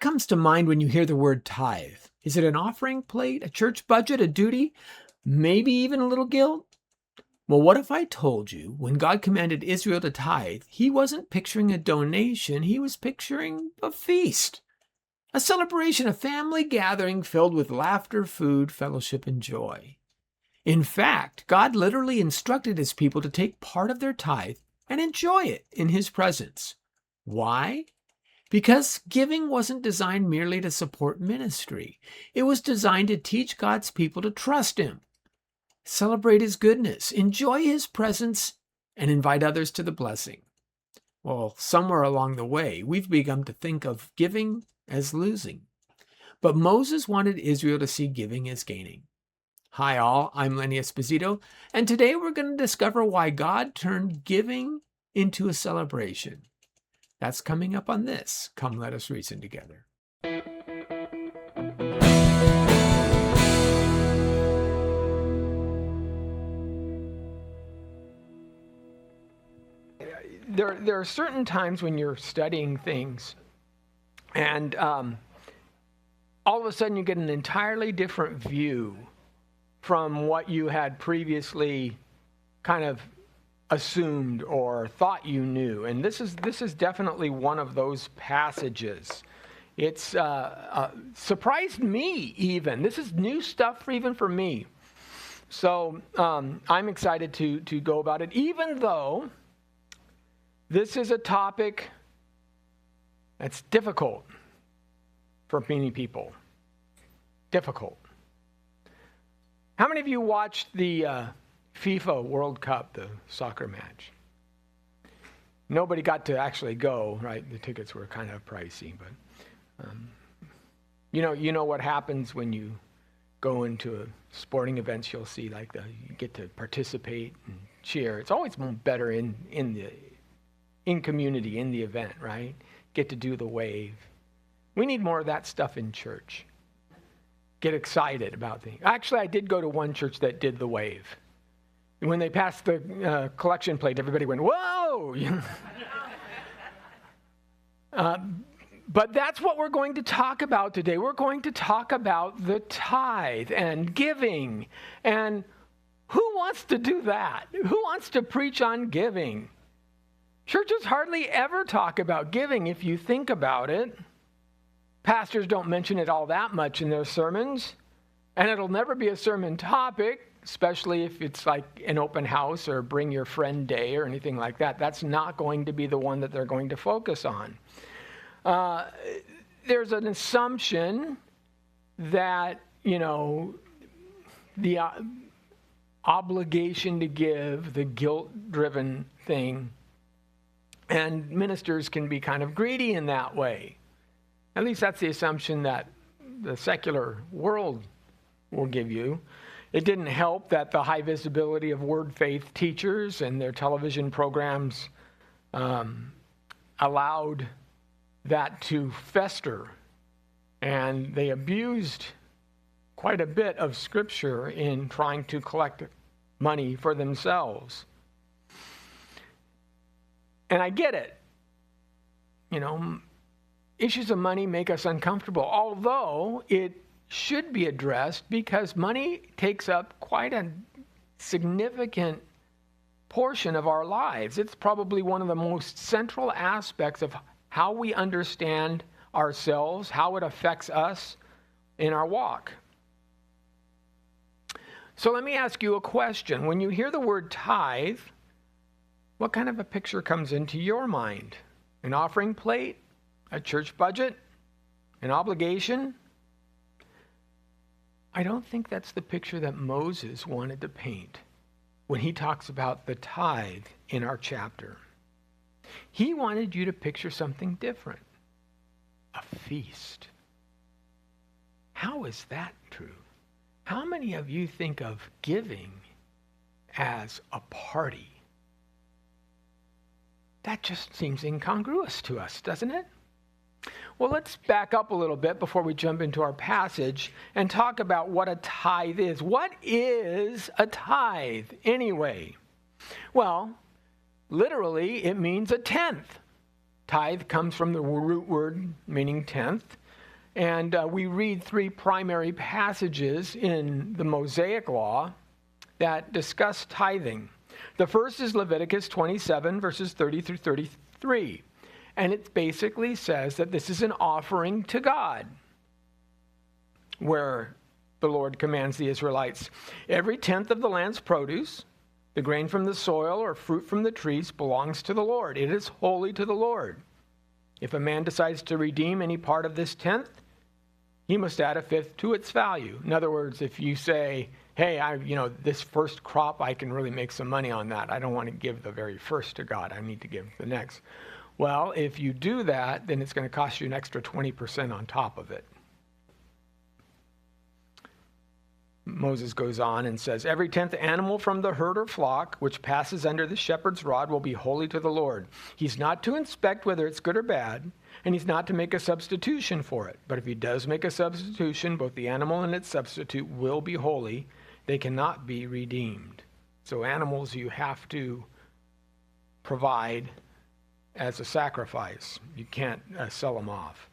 comes to mind when you hear the word tithe? Is it an offering plate, a church budget, a duty, maybe even a little guilt? Well, what if I told you when God commanded Israel to tithe, he wasn't picturing a donation, he was picturing a feast, a celebration, a family gathering filled with laughter, food, fellowship, and joy. In fact, God literally instructed his people to take part of their tithe and enjoy it in his presence. Why? Because giving wasn't designed merely to support ministry. It was designed to teach God's people to trust him, celebrate his goodness, enjoy his presence, and invite others to the blessing. Well, somewhere along the way, we've begun to think of giving as losing. But Moses wanted Israel to see giving as gaining. Hi all, I'm Lenny Esposito, and today we're going to discover why God turned giving into a celebration. That's coming up on this. Come, let us reason together. There are certain times when you're studying things and all of a sudden you get an entirely different view from what you had previously kind of assumed or thought you knew. And this is definitely one of those passages. It's surprised me even. This is new stuff even for me. So I'm excited to go about it, even though this is a topic that's difficult for many people. Difficult. How many of you watched the FIFA World Cup, the soccer match? Nobody got to actually go, right? The tickets were kind of pricey, but you know what happens when you go into sporting events. You'll see like you get to participate and cheer. It's always better in community, in the event, right? Get to do the wave. We need more of that stuff in church. Get excited about things. Actually, I did go to one church that did the wave. And when they passed the collection plate, everybody went, whoa! But that's what we're going to talk about today. We're going to talk about the tithe and giving. And who wants to do that? Who wants to preach on giving? Churches hardly ever talk about giving if you think about it. Pastors don't mention it all that much in their sermons, and it'll never be a sermon topic, especially if it's like an open house or bring your friend day or anything like that. That's not going to be the one that they're going to focus on. There's an assumption that, the obligation to give, the guilt-driven thing, and ministers can be kind of greedy in that way. At least that's the assumption that the secular world will give you. It didn't help that the high visibility of word faith teachers and their television programs allowed that to fester. And they abused quite a bit of Scripture in trying to collect money for themselves. And I get it. Issues of money make us uncomfortable, although it should be addressed because money takes up quite a significant portion of our lives. It's probably one of the most central aspects of how we understand ourselves, how it affects us in our walk. So let me ask you a question. When you hear the word tithe, what kind of a picture comes into your mind? An offering plate? A church budget? An obligation? I don't think that's the picture that Moses wanted to paint when he talks about the tithe in our chapter. He wanted you to picture something different. A feast. How is that true? How many of you think of giving as a party? That just seems incongruous to us, doesn't it? Well, let's back up a little bit before we jump into our passage and talk about what a tithe is. What is a tithe anyway? Well, literally, it means a tenth. Tithe comes from the root word meaning tenth. And we read three primary passages in the Mosaic Law that discuss tithing. The first is Leviticus 27, verses 30 through 33. And it basically says that this is an offering to God, where the Lord commands the Israelites, every tenth of the land's produce, the grain from the soil or fruit from the trees, belongs to the Lord. It is holy to the Lord. If a man decides to redeem any part of this tenth, he must add a fifth to its value. In other words, if you say, hey, this first crop, I can really make some money on that. I don't want to give the very first to God. I need to give the next. Well, if you do that, then it's going to cost you an extra 20% on top of it. Moses goes on and says, every tenth animal from the herd or flock which passes under the shepherd's rod will be holy to the Lord. He's not to inspect whether it's good or bad, and he's not to make a substitution for it. But if he does make a substitution, both the animal and its substitute will be holy. They cannot be redeemed. So animals you have to provide as a sacrifice. You can't sell them off.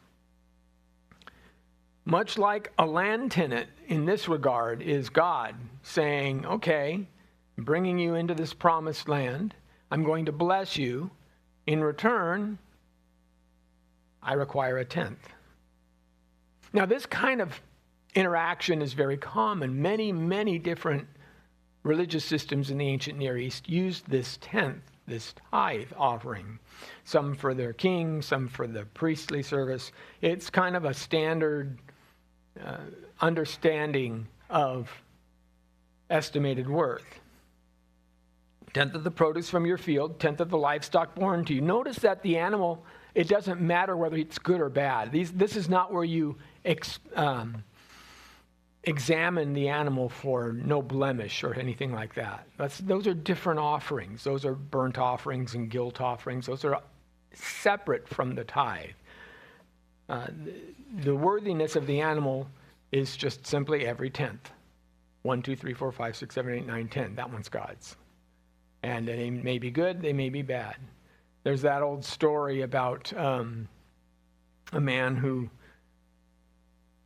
Much like a land tenant in this regard is God saying, okay, I'm bringing you into this promised land. I'm going to bless you. In return, I require a tenth. Now, this kind of interaction is very common. Many, many different religious systems in the ancient Near East used this tenth, this tithe offering. Some for their king, some for the priestly service. It's kind of a standard understanding of estimated worth. Tenth of the produce from your field, tenth of the livestock born to you. Notice that the animal, it doesn't matter whether it's good or bad. This is not where you examine the animal for no blemish or anything like that. Those are different offerings. Those are burnt offerings and guilt offerings. Those are separate from the tithe. The worthiness of the animal is just simply every tenth. 1, 2, 3, 4, 5, 6, 7, 8, 9, 10. That one's God's. And they may be good, they may be bad. There's that old story about a man who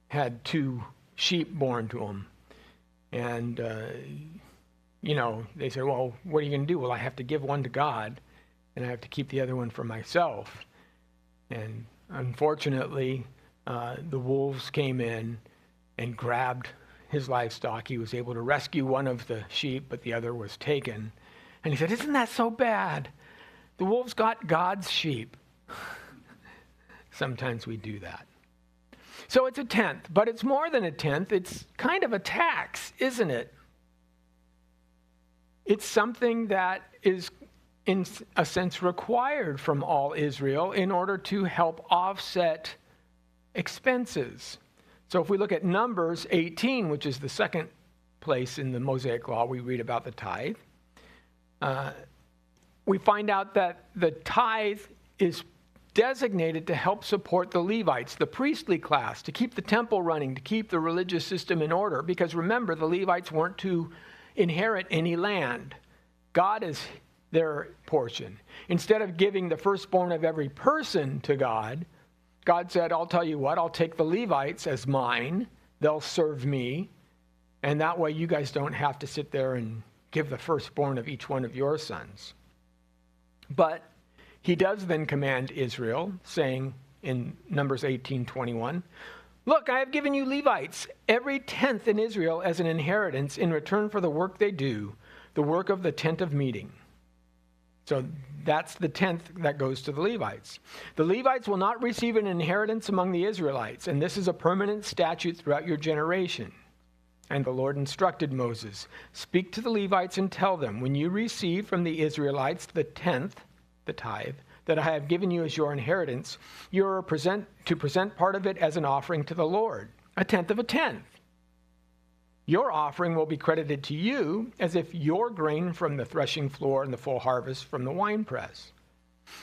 had 2 sheep born to him. And, they said, well, what are you going to do? Well, I have to give one to God, and I have to keep the other one for myself. And unfortunately, the wolves came in and grabbed his livestock. He was able to rescue one of the sheep, but the other was taken. And he said, isn't that so bad? The wolves got God's sheep. Sometimes we do that. So it's a tenth, but it's more than a tenth. It's kind of a tax, isn't it? It's something that is, in a sense, required from all Israel in order to help offset expenses. So if we look at Numbers 18, which is the second place in the Mosaic Law we read about the tithe, we find out that the tithe is designated to help support the Levites, the priestly class, to keep the temple running, to keep the religious system in order. Because remember, the Levites weren't to inherit any land. God is their portion. Instead of giving the firstborn of every person to God, God said, I'll tell you what, I'll take the Levites as mine. They'll serve me. And that way you guys don't have to sit there and give the firstborn of each one of your sons. But he does then command Israel, saying in Numbers 18:21, look, I have given you Levites, every tenth in Israel as an inheritance in return for the work they do, the work of the tent of meeting. So that's the tenth that goes to the Levites. The Levites will not receive an inheritance among the Israelites, and this is a permanent statute throughout your generation. And the Lord instructed Moses, speak to the Levites and tell them, when you receive from the Israelites the tenth, the tithe, that I have given you as your inheritance, you are to present part of it as an offering to the Lord, a tenth of a tenth. Your offering will be credited to you as if your grain from the threshing floor and the full harvest from the winepress.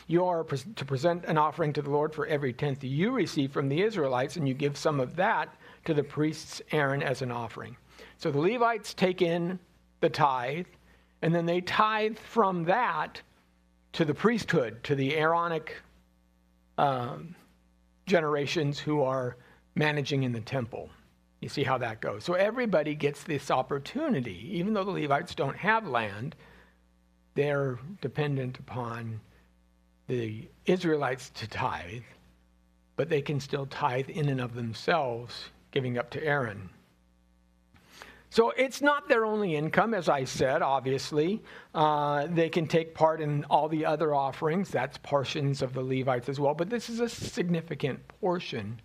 You are to present an offering to the Lord for every tenth you receive from the Israelites, and you give some of that to the priests Aaron as an offering. So the Levites take in the tithe, and then they tithe from that to the priesthood, to the Aaronic generations who are managing in the temple. You see how that goes. So everybody gets this opportunity. Even though the Levites don't have land, they're dependent upon the Israelites to tithe, but they can still tithe in and of themselves, giving up to Aaron. So it's not their only income, as I said, obviously. They can take part in all the other offerings. That's portions of the Levites as well. But this is a significant portion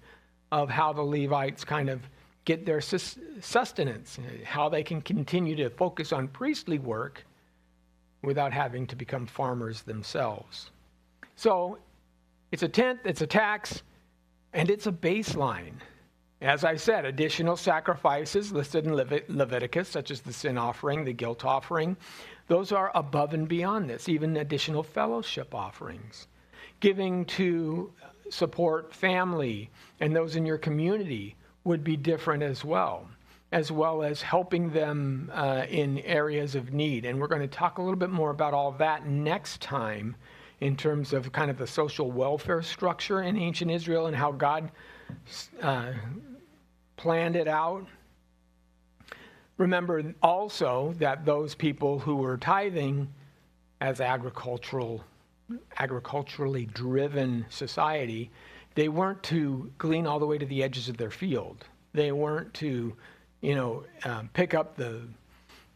of how the Levites kind of get their sustenance, how they can continue to focus on priestly work without having to become farmers themselves. So it's a tenth, it's a tax, and it's a baseline. As I said, additional sacrifices listed in Leviticus, such as the sin offering, the guilt offering, those are above and beyond this, even additional fellowship offerings. Giving to support family and those in your community would be different as well as helping them in areas of need. And we're going to talk a little bit more about all that next time in terms of kind of the social welfare structure in ancient Israel and how God planned it out. Remember also that those people who were tithing as agriculturally driven society, they weren't to glean all the way to the edges of their field. They weren't to, pick up the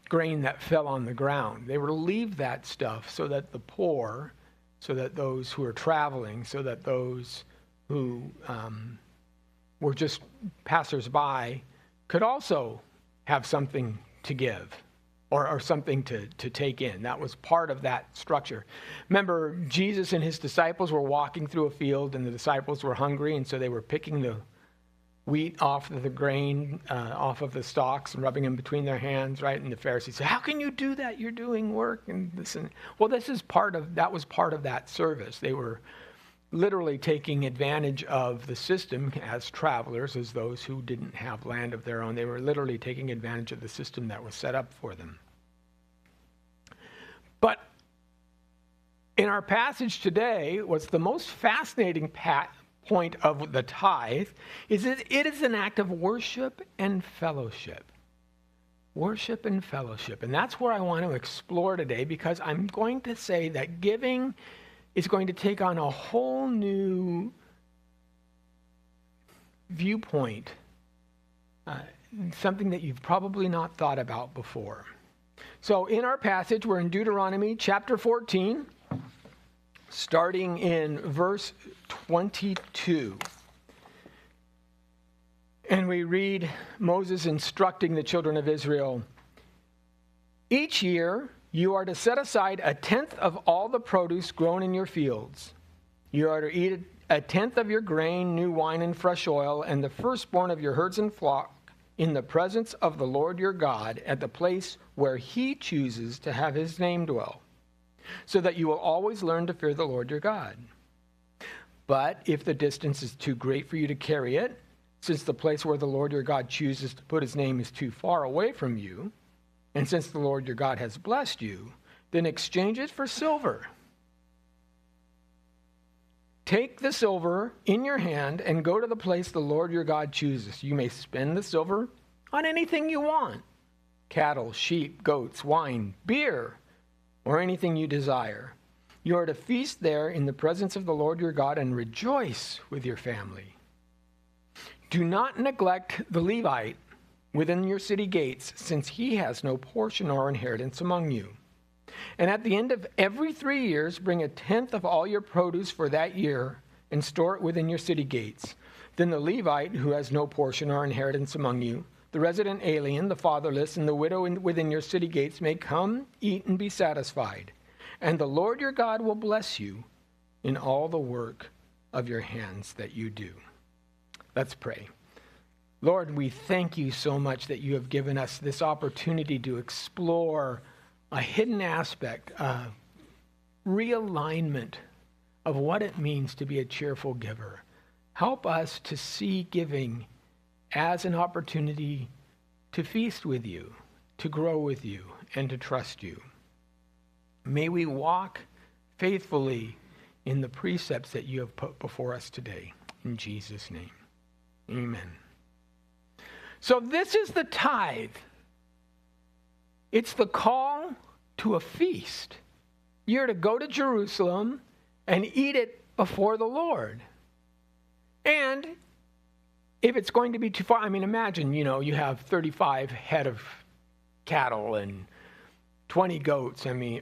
grain that fell on the ground. They were to leave that stuff so that the poor, so that those who are traveling, so that those who were just passersby could also have something to give or something to take in. That was part of that structure. Remember, Jesus and his disciples were walking through a field, and the disciples were hungry, and so they were picking the wheat off of the grain, off of the stalks, and rubbing them between their hands, right? And the Pharisees said, "How can you do that? You're doing work." And this, and well, that was part of that service. They were literally taking advantage of the system as travelers, as those who didn't have land of their own. They were literally taking advantage of the system that was set up for them. But in our passage today, what's the most fascinating point of the tithe is that it is an act of worship and fellowship. Worship and fellowship. And that's where I want to explore today, because I'm going to say that giving is going to take on a whole new viewpoint, something that you've probably not thought about before. So in our passage, we're in Deuteronomy chapter 14, starting in verse 22. And we read Moses instructing the children of Israel, "Each year you are to set aside a tenth of all the produce grown in your fields. You are to eat a tenth of your grain, new wine, and fresh oil, and the firstborn of your herds and flock in the presence of the Lord your God at the place where he chooses to have his name dwell, so that you will always learn to fear the Lord your God. But if the distance is too great for you to carry it, since the place where the Lord your God chooses to put his name is too far away from you, and since the Lord your God has blessed you, then exchange it for silver. Take the silver in your hand and go to the place the Lord your God chooses. You may spend the silver on anything you want: cattle, sheep, goats, wine, beer, or anything you desire. You are to feast there in the presence of the Lord your God and rejoice with your family. Do not neglect the Levite within your city gates, since he has no portion or inheritance among you. And at the end of every 3 years, bring a tenth of all your produce for that year and store it within your city gates. Then the Levite, who has no portion or inheritance among you, the resident alien, the fatherless, and the widow within your city gates may come, eat, and be satisfied. And the Lord your God will bless you in all the work of your hands that you do." Let's pray. Lord, we thank you so much that you have given us this opportunity to explore a hidden aspect, a realignment of what it means to be a cheerful giver. Help us to see giving as an opportunity to feast with you, to grow with you, and to trust you. May we walk faithfully in the precepts that you have put before us today. In Jesus' name, Amen. So this is the tithe. It's the call to a feast. You're to go to Jerusalem and eat it before the Lord. And if it's going to be too far, I mean, imagine, you have 35 head of cattle and 20 goats. I mean,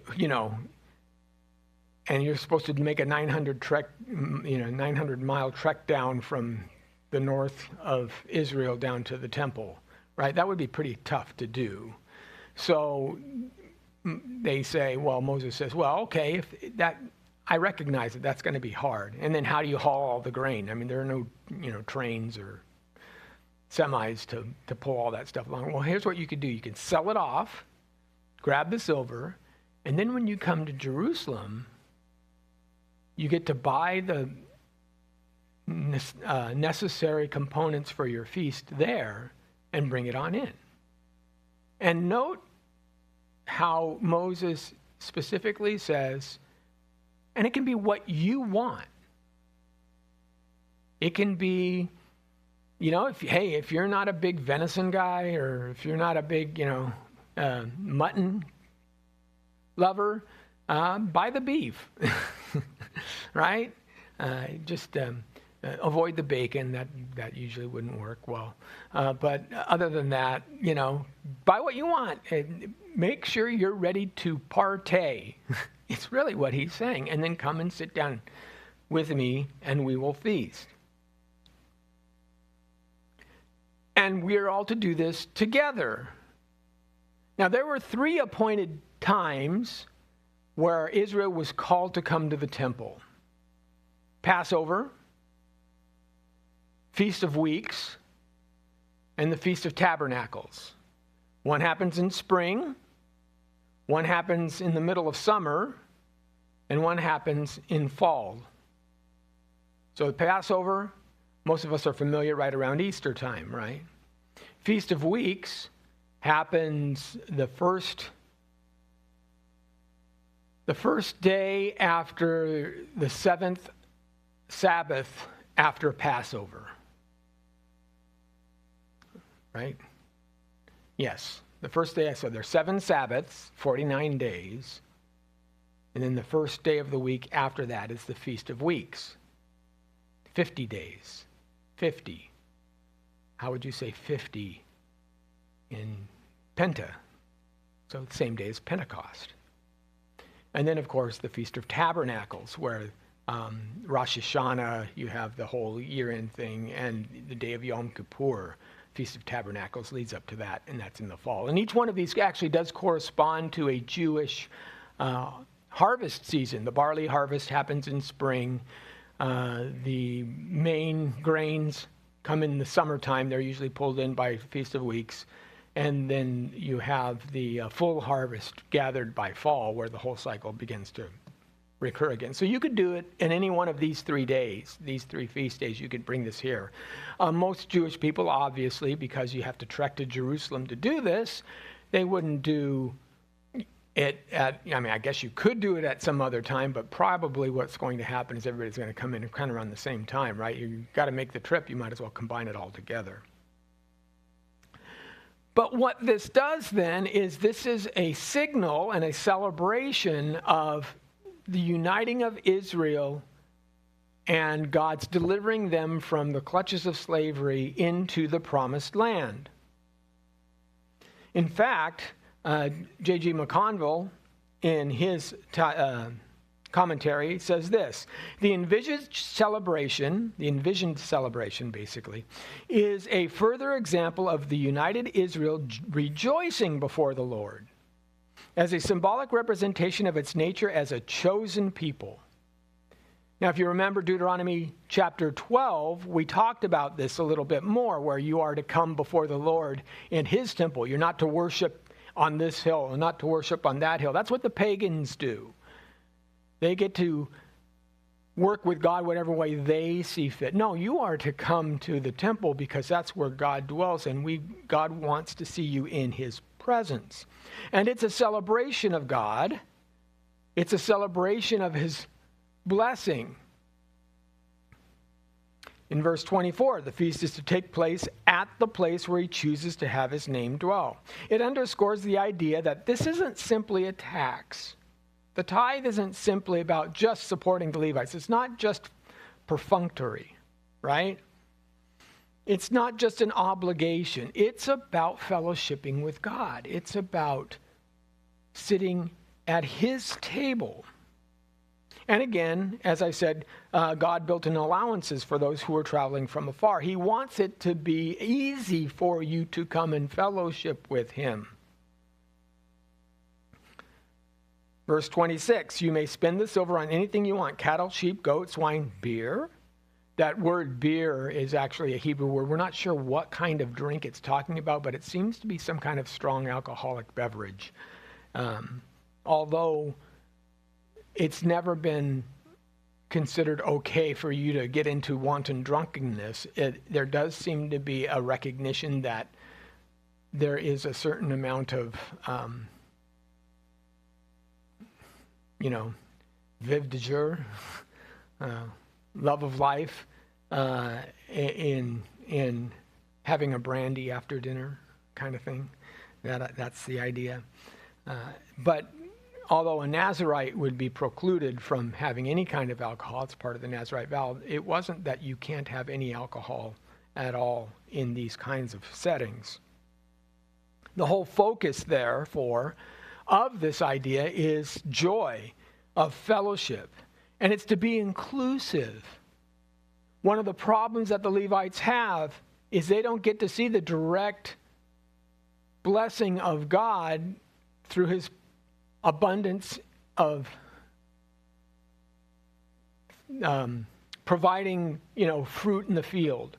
and you're supposed to make a 900-mile trek down from the north of Israel down to the temple, right? That would be pretty tough to do. So they say, Moses says, okay, if that, I recognize that that's going to be hard. And then how do you haul all the grain? I mean, there are no, trains or semis to pull all that stuff along. Well, here's what you could do. You can sell it off, grab the silver, and then when you come to Jerusalem, you get to buy the necessary components for your feast there and bring it on in. And note how Moses specifically says, and it can be what you want. It can be, if you're not a big venison guy, or if you're not a big, mutton lover, buy the beef, right? Just avoid the bacon. That usually wouldn't work well. But other than that, buy what you want. And make sure you're ready to partay. It's really what he's saying. And then come and sit down with me and we will feast. And we're all to do this together. Now, there were 3 appointed times where Israel was called to come to the temple. Passover, Feast of Weeks, and the Feast of Tabernacles. One happens in spring, one happens in the middle of summer, and one happens in fall. So the Passover, most of us are familiar right around Easter time, right? Feast of Weeks happens the first day after the 7th Sabbath after Passover. Right? Yes. The first day, so there's 7 Sabbaths, 49 days. And then the first day of the week after that is the Feast of Weeks. 50 days. 50. How would you say 50 in Penta? So the same day as Pentecost. And then, of course, the Feast of Tabernacles, where Rosh Hashanah, you have the whole year-end thing, and the day of Yom Kippur, Feast of Tabernacles, leads up to that, and that's in the fall. And each one of these actually does correspond to a Jewish harvest season. The barley harvest happens in spring. The main grains come in the summertime. They're usually pulled in by Feast of Weeks. And then you have the full harvest gathered by fall, where the whole cycle begins to recur again. So you could do it in any one of these 3 days, these 3 feast days. You could bring this here. Most Jewish people, obviously, because you have to trek to Jerusalem to do this, they wouldn't do it at, I guess you could do it at some other time, but probably what's going to happen is everybody's going to come in kind of around the same time, right? You've got to make the trip. You might as well combine it all together. But what this does then is this is a signal and a celebration of the uniting of Israel and God's delivering them from the clutches of slavery into the promised land. In fact, J.G. McConville, in his commentary, says this: the envisioned celebration basically, is a further example of the united Israel rejoicing before the Lord as a symbolic representation of its nature as a chosen people. Now, if you remember Deuteronomy chapter 12, we talked about this a little bit more, where you are to come before the Lord in his temple. You're not to worship on this hill and not to worship on that hill. That's what the pagans do. They get to work with God whatever way they see fit. No, you are to come to the temple because that's where God dwells, and God wants to see you in his presence. And it's a celebration of God. It's a celebration of his blessing. In verse 24, the feast is to take place at the place where he chooses to have his name dwell. It underscores the idea that this isn't simply a tax. The tithe isn't simply about just supporting the Levites. It's not just perfunctory, right? It's not just an obligation. It's about fellowshipping with God. It's about sitting at his table. And again, as I said, God built in allowances for those who are traveling from afar. He wants it to be easy for you to come and fellowship with him. Verse 26, you may spend the silver on anything you want, cattle, sheep, goats, wine, beer. That word beer is actually a Hebrew word. We're not sure what kind of drink it's talking about, but it seems to be some kind of strong alcoholic beverage. Although it's never been considered okay for you to get into wanton drunkenness, there does seem to be a recognition that there is a certain amount of, vive de jour, love of life, in having a brandy after dinner kind of thing. That's the idea. But although a Nazirite would be precluded from having any kind of alcohol, it's part of the Nazirite vow, it wasn't that you can't have any alcohol at all in these kinds of settings. The whole focus, therefore, of this idea is joy of fellowship, and it's to be inclusive. One of the problems that the Levites have is they don't get to see the direct blessing of God through his abundance of providing, fruit in the field.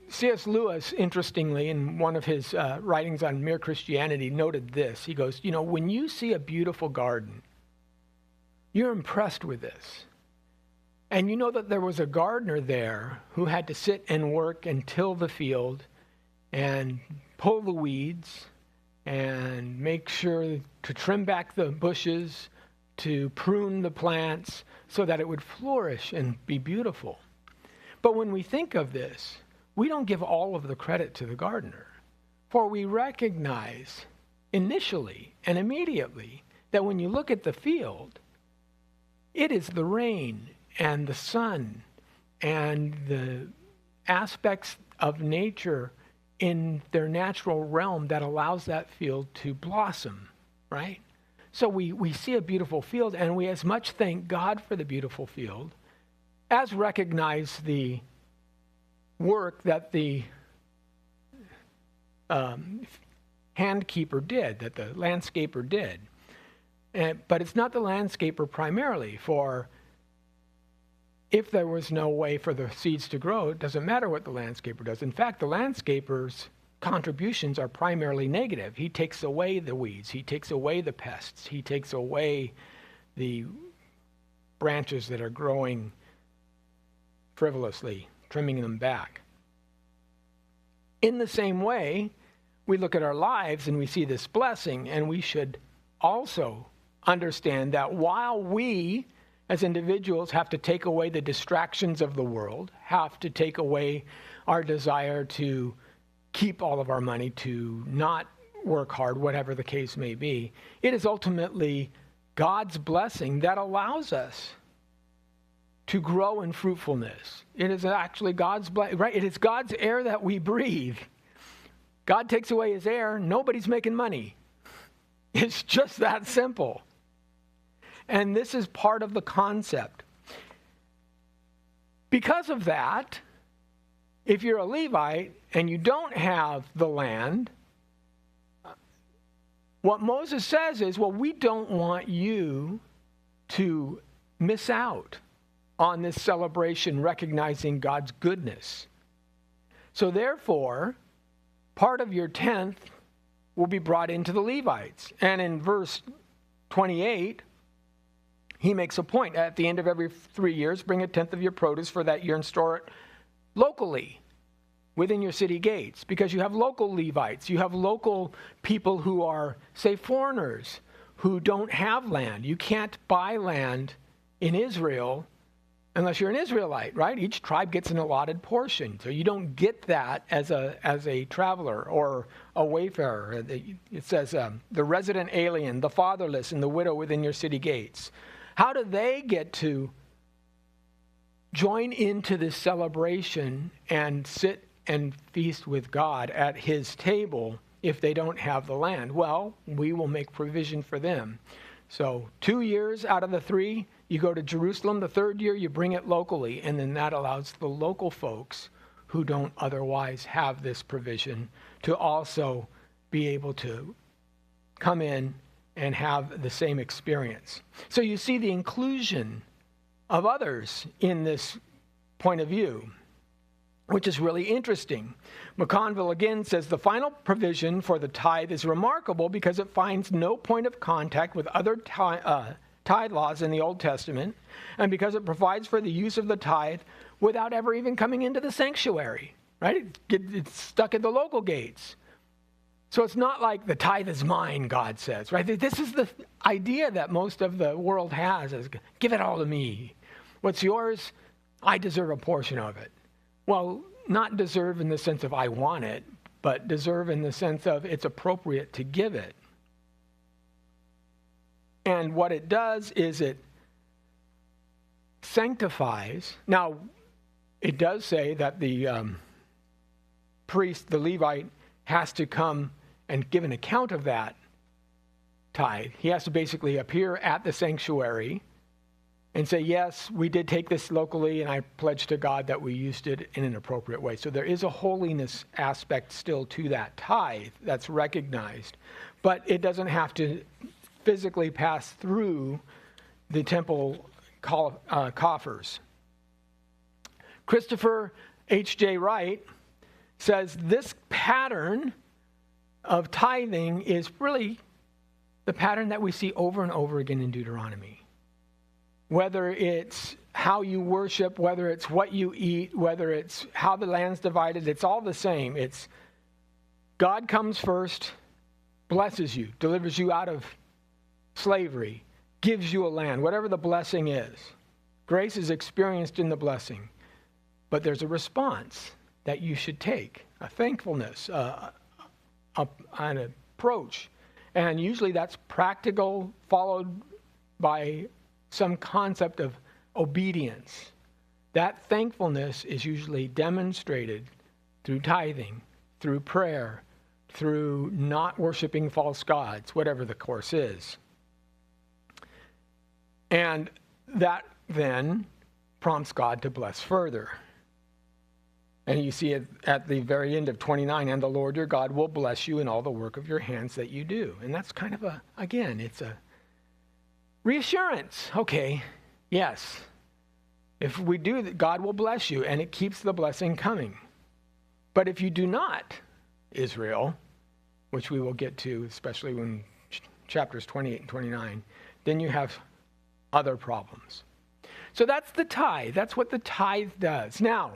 C.S. Lewis, interestingly, in one of his writings on Mere Christianity, noted this. He goes, when you see a beautiful garden, you're impressed with this. And you know that there was a gardener there who had to sit and work and till the field and pull the weeds and make sure to trim back the bushes, to prune the plants so that it would flourish and be beautiful. But when we think of this, we don't give all of the credit to the gardener, for we recognize initially and immediately that when you look at the field, it is the rain and the sun and the aspects of nature in their natural realm that allows that field to blossom, right? So we see a beautiful field, and we as much thank God for the beautiful field as recognize the work that the handkeeper did, that the landscaper did. But it's not the landscaper primarily, for if there was no way for the seeds to grow, it doesn't matter what the landscaper does. In fact, the landscaper's contributions are primarily negative. He takes away the weeds. He takes away the pests. He takes away the branches that are growing frivolously, trimming them back. In the same way, we look at our lives and we see this blessing, and we should also understand that while we as individuals have to take away the distractions of the world, have to take away our desire to keep all of our money, to not work hard, whatever the case may be, it is ultimately God's blessing that allows us to grow in fruitfulness. It is actually God's blessing, right? It is God's air that we breathe. God takes away his air, nobody's making money. It's just that simple. And this is part of the concept. Because of that, if you're a Levite and you don't have the land, what Moses says is, well, we don't want you to miss out on this celebration recognizing God's goodness. So therefore, part of your tenth will be brought into the Levites. And in verse 28, he makes a point. At the end of every 3 years, bring a tenth of your produce for that year and store it locally within your city gates, because you have local Levites. You have local people who are, say, foreigners who don't have land. You can't buy land in Israel unless you're an Israelite, right? Each tribe gets an allotted portion. So you don't get that as a traveler or a wayfarer. It says the resident alien, the fatherless, and the widow within your city gates. How do they get to join into this celebration and sit and feast with God at his table if they don't have the land? Well, we will make provision for them. So 2 years out of the 3, you go to Jerusalem. The 3rd year, you bring it locally. And then that allows the local folks who don't otherwise have this provision to also be able to come in and have the same experience. So you see the inclusion of others in this point of view, which is really interesting. McConville again says the final provision for the tithe is remarkable because it finds no point of contact with other tithe laws in the Old Testament, and because it provides for the use of the tithe without ever even coming into the sanctuary, right? It's stuck at the local gates. So it's not like the tithe is mine, God says, right? This is the idea that most of the world has, is give it all to me. What's yours, I deserve a portion of it. Well, not deserve in the sense of I want it, but deserve in the sense of it's appropriate to give it. And what it does is it sanctifies. Now, it does say that the priest, the Levite, has to come and give an account of that tithe. He has to basically appear at the sanctuary and say, yes, we did take this locally, and I pledge to God that we used it in an appropriate way. So there is a holiness aspect still to that tithe that's recognized, but it doesn't have to physically pass through the temple coffers. Christopher H.J. Wright says this pattern of tithing is really the pattern that we see over and over again in Deuteronomy. Whether it's how you worship, whether it's what you eat, whether it's how the land's divided, it's all the same. It's God comes first, blesses you, delivers you out of slavery, gives you a land, whatever the blessing is. Grace is experienced in the blessing. But there's a response that you should take, a thankfulness, an approach. And usually that's practical, followed by some concept of obedience. That thankfulness is usually demonstrated through tithing, through prayer, through not worshiping false gods, whatever the course is. And that then prompts God to bless further. And you see it at the very end of 29, and the Lord your God will bless you in all the work of your hands that you do. And that's kind of it's a reassurance. Okay, yes. If we do that, God will bless you, and it keeps the blessing coming. But if you do not, Israel, which we will get to, especially when chapters 28 and 29, then you have other problems. So that's the tithe. That's what the tithe does. Now,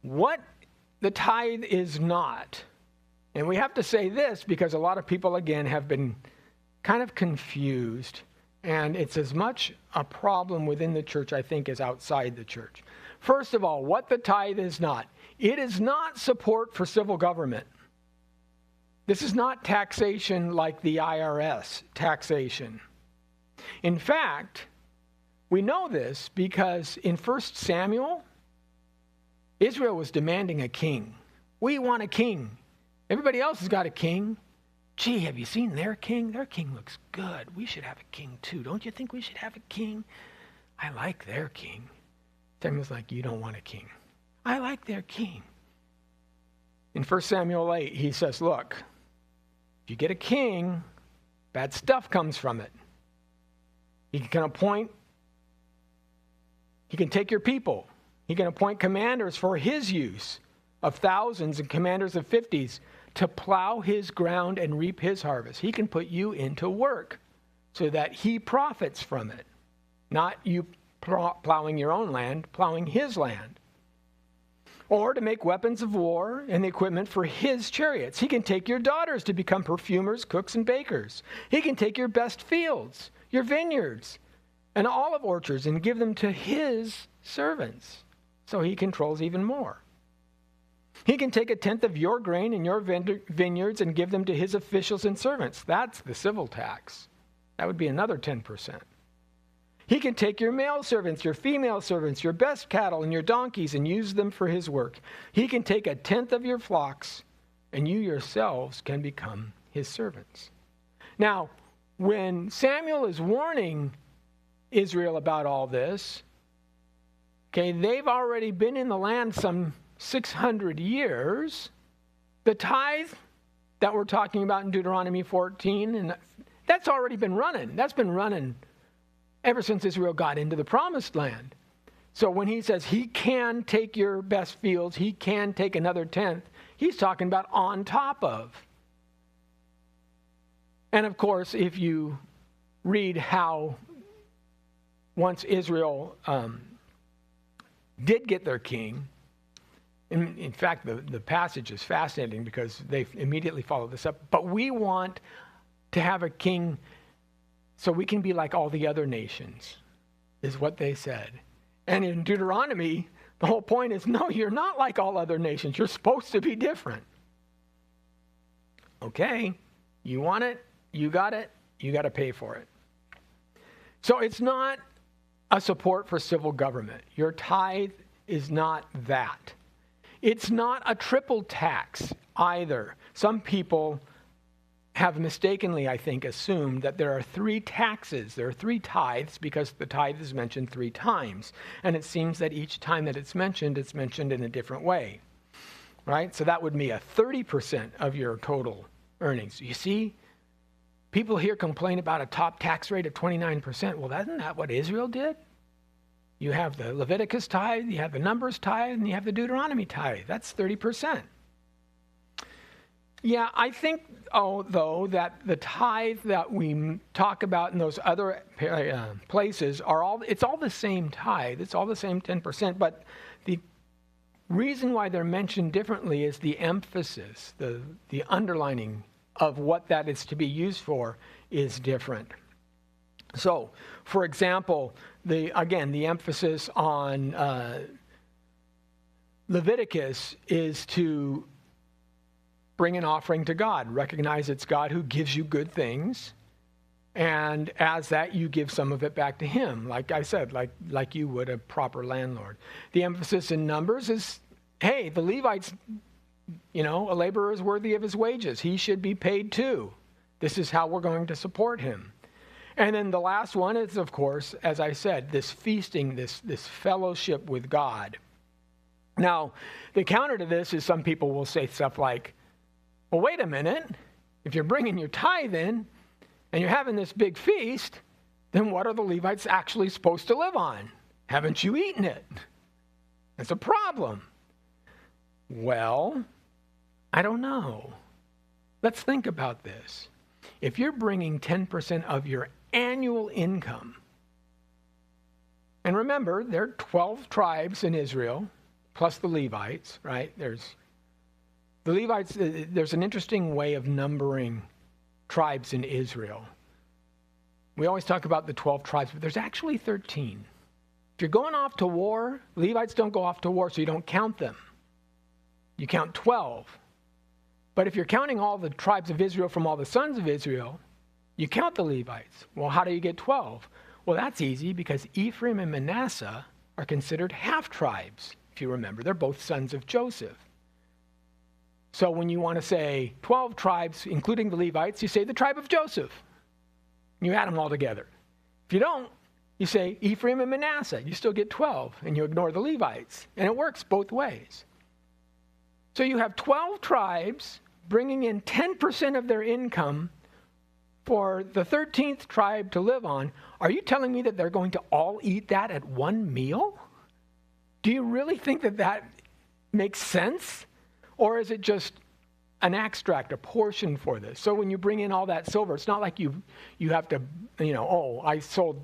what the tithe is not, and we have to say this because a lot of people, again, have been kind of confused, and it's as much a problem within the church, I think, as outside the church. First of all, what the tithe is not. It is not support for civil government. This is not taxation like the IRS taxation. In fact, we know this because in 1 Samuel, Israel was demanding a king. We want a king. Everybody else has got a king. Gee, have you seen their king? Their king looks good. We should have a king too. Don't you think we should have a king? I like their king. Samuel's like, you don't want a king. I like their king. In 1 Samuel 8, he says, look, if you get a king, bad stuff comes from it. He can take your people. He can appoint commanders for his use of thousands and commanders of 50s to plow his ground and reap his harvest. He can put you into work so that he profits from it. Not you plowing your own land, plowing his land. Or to make weapons of war and the equipment for his chariots. He can take your daughters to become perfumers, cooks, and bakers. He can take your best fields, your vineyards, and olive orchards and give them to his servants. So he controls even more. He can take 1/10 of your grain in your vineyards and give them to his officials and servants. That's the civil tax. That would be another 10%. He can take your male servants, your female servants, your best cattle, and your donkeys and use them for his work. He can take 1/10 of your flocks, and you yourselves can become his servants. Now, when Samuel is warning Israel about all this, okay, they've already been in the land some 600 years. The tithe that we're talking about in Deuteronomy 14, and that's already been running. That's been running ever since Israel got into the promised land. So when he says he can take your best fields, he can take another 1/10, he's talking about on top of. And of course, if you read how once Israel did get their king, in fact, the passage is fascinating because they immediately follow this up. But we want to have a king so we can be like all the other nations, is what they said. And in Deuteronomy, the whole point is, no, you're not like all other nations. You're supposed to be different. Okay, you want it, you got to pay for it. So it's not a support for civil government. Your tithe is not that. It's not a triple tax either. Some people have mistakenly, I think, assumed that there are 3 taxes. There are 3 tithes because the tithe is mentioned 3 times. And it seems that each time that it's mentioned in a different way. Right? So that would be a 30% of your total earnings. You see, people here complain about a top tax rate of 29%. Well, isn't that what Israel did? You have the Leviticus tithe, you have the Numbers tithe, and you have the Deuteronomy tithe. That's 30%. Yeah, I think, though, that the tithe that we talk about in those other places it's all the same tithe. It's all the same 10%. But the reason why they're mentioned differently is the emphasis, the underlining of what that is to be used for is different. So, for example, the emphasis on Leviticus is to bring an offering to God. Recognize it's God who gives you good things. And as that, you give some of it back to him. Like I said, like you would a proper landlord. The emphasis in Numbers is, hey, the Levites, a laborer is worthy of his wages. He should be paid too. This is how we're going to support him. And then the last one is, of course, as I said, this feasting, this fellowship with God. Now, the counter to this is some people will say stuff like, well, wait a minute. If you're bringing your tithe in and you're having this big feast, then what are the Levites actually supposed to live on? Haven't you eaten it? It's a problem. Well, I don't know. Let's think about this. If you're bringing 10% of your annual income, and remember, there are 12 tribes in Israel, plus the Levites, right? There's an interesting way of numbering tribes in Israel. We always talk about the 12 tribes, but there's actually 13. If you're going off to war, Levites don't go off to war, so you don't count them. You count 12. But if you're counting all the tribes of Israel from all the sons of Israel, you count the Levites. Well, how do you get 12? Well, that's easy because Ephraim and Manasseh are considered half tribes. If you remember, they're both sons of Joseph. So when you want to say 12 tribes, including the Levites, you say the tribe of Joseph. You add them all together. If you don't, you say Ephraim and Manasseh. You still get 12, and you ignore the Levites. And it works both ways. So you have 12 tribes bringing in 10% of their income for the 13th tribe to live on. Are you telling me that they're going to all eat that at one meal? Do you really think that makes sense? Or is it just an extract, a portion for this? So when you bring in all that silver, it's not like you have to, I sold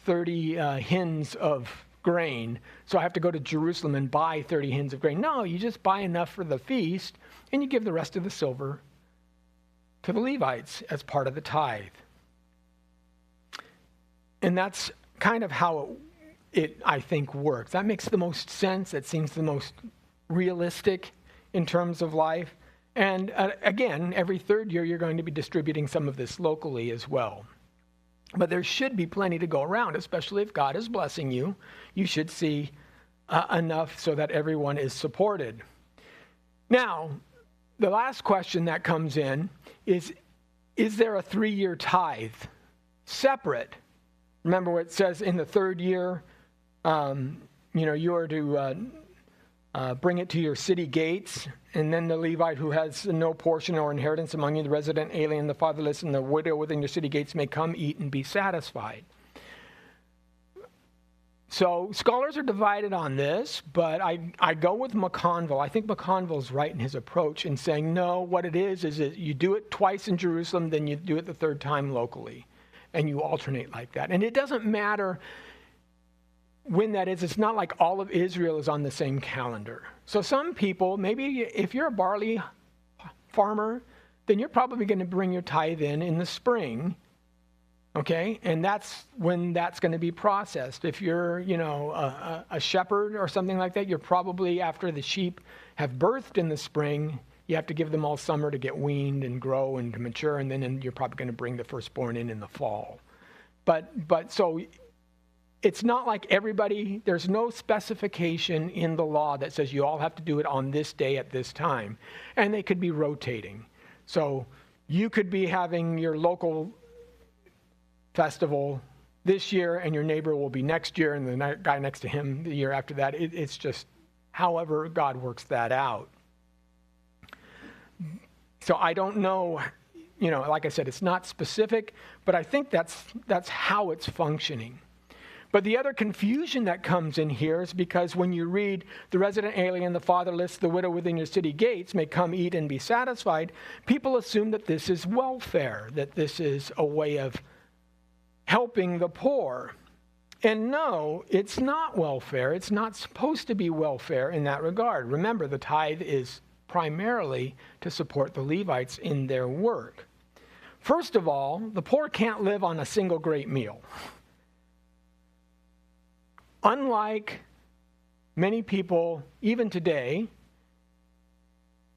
30 hins of grain, so I have to go to Jerusalem and buy 30 hins of grain. No, you just buy enough for the feast, and you give the rest of the silver to the Levites as part of the tithe. And that's kind of how it, I think, works. That makes the most sense. It seems the most realistic in terms of life. And again, every third year, you're going to be distributing some of this locally as well. But there should be plenty to go around, especially if God is blessing you. You should see enough so that everyone is supported. Now, the last question that comes in is there a 3-year tithe separate? Remember what it says in the third year, you are to bring it to your city gates, and then the Levite who has no portion or inheritance among you, the resident alien, the fatherless, and the widow within your city gates may come, eat, and be satisfied. So scholars are divided on this, but I go with McConville. I think McConville's right in his approach in saying, no, what it is you do it twice in Jerusalem, then you do it the third time locally, and you alternate like that. And it doesn't matter when that is. It's not like all of Israel is on the same calendar. So some people, maybe if you're a barley farmer, then you're probably going to bring your tithe in the spring. Okay, and that's when that's going to be processed. If you're, a shepherd or something like that, you're probably, after the sheep have birthed in the spring, you have to give them all summer to get weaned and grow and to mature, and then you're probably going to bring the firstborn in the fall. But so it's not like everybody, there's no specification in the law that says you all have to do it on this day at this time. And they could be rotating. So you could be having your local festival this year, and your neighbor will be next year, and the guy next to him the year after that. It's just however God works that out. So I don't know, like I said, it's not specific, but I think that's how it's functioning. But the other confusion that comes in here is because when you read the resident alien, the fatherless, the widow within your city gates may come, eat, and be satisfied, people assume that this is welfare, that this is a way of helping the poor. And no, it's not welfare. It's not supposed to be welfare in that regard. Remember, the tithe is primarily to support the Levites in their work. First of all, the poor can't live on a single great meal. Unlike many people, even today,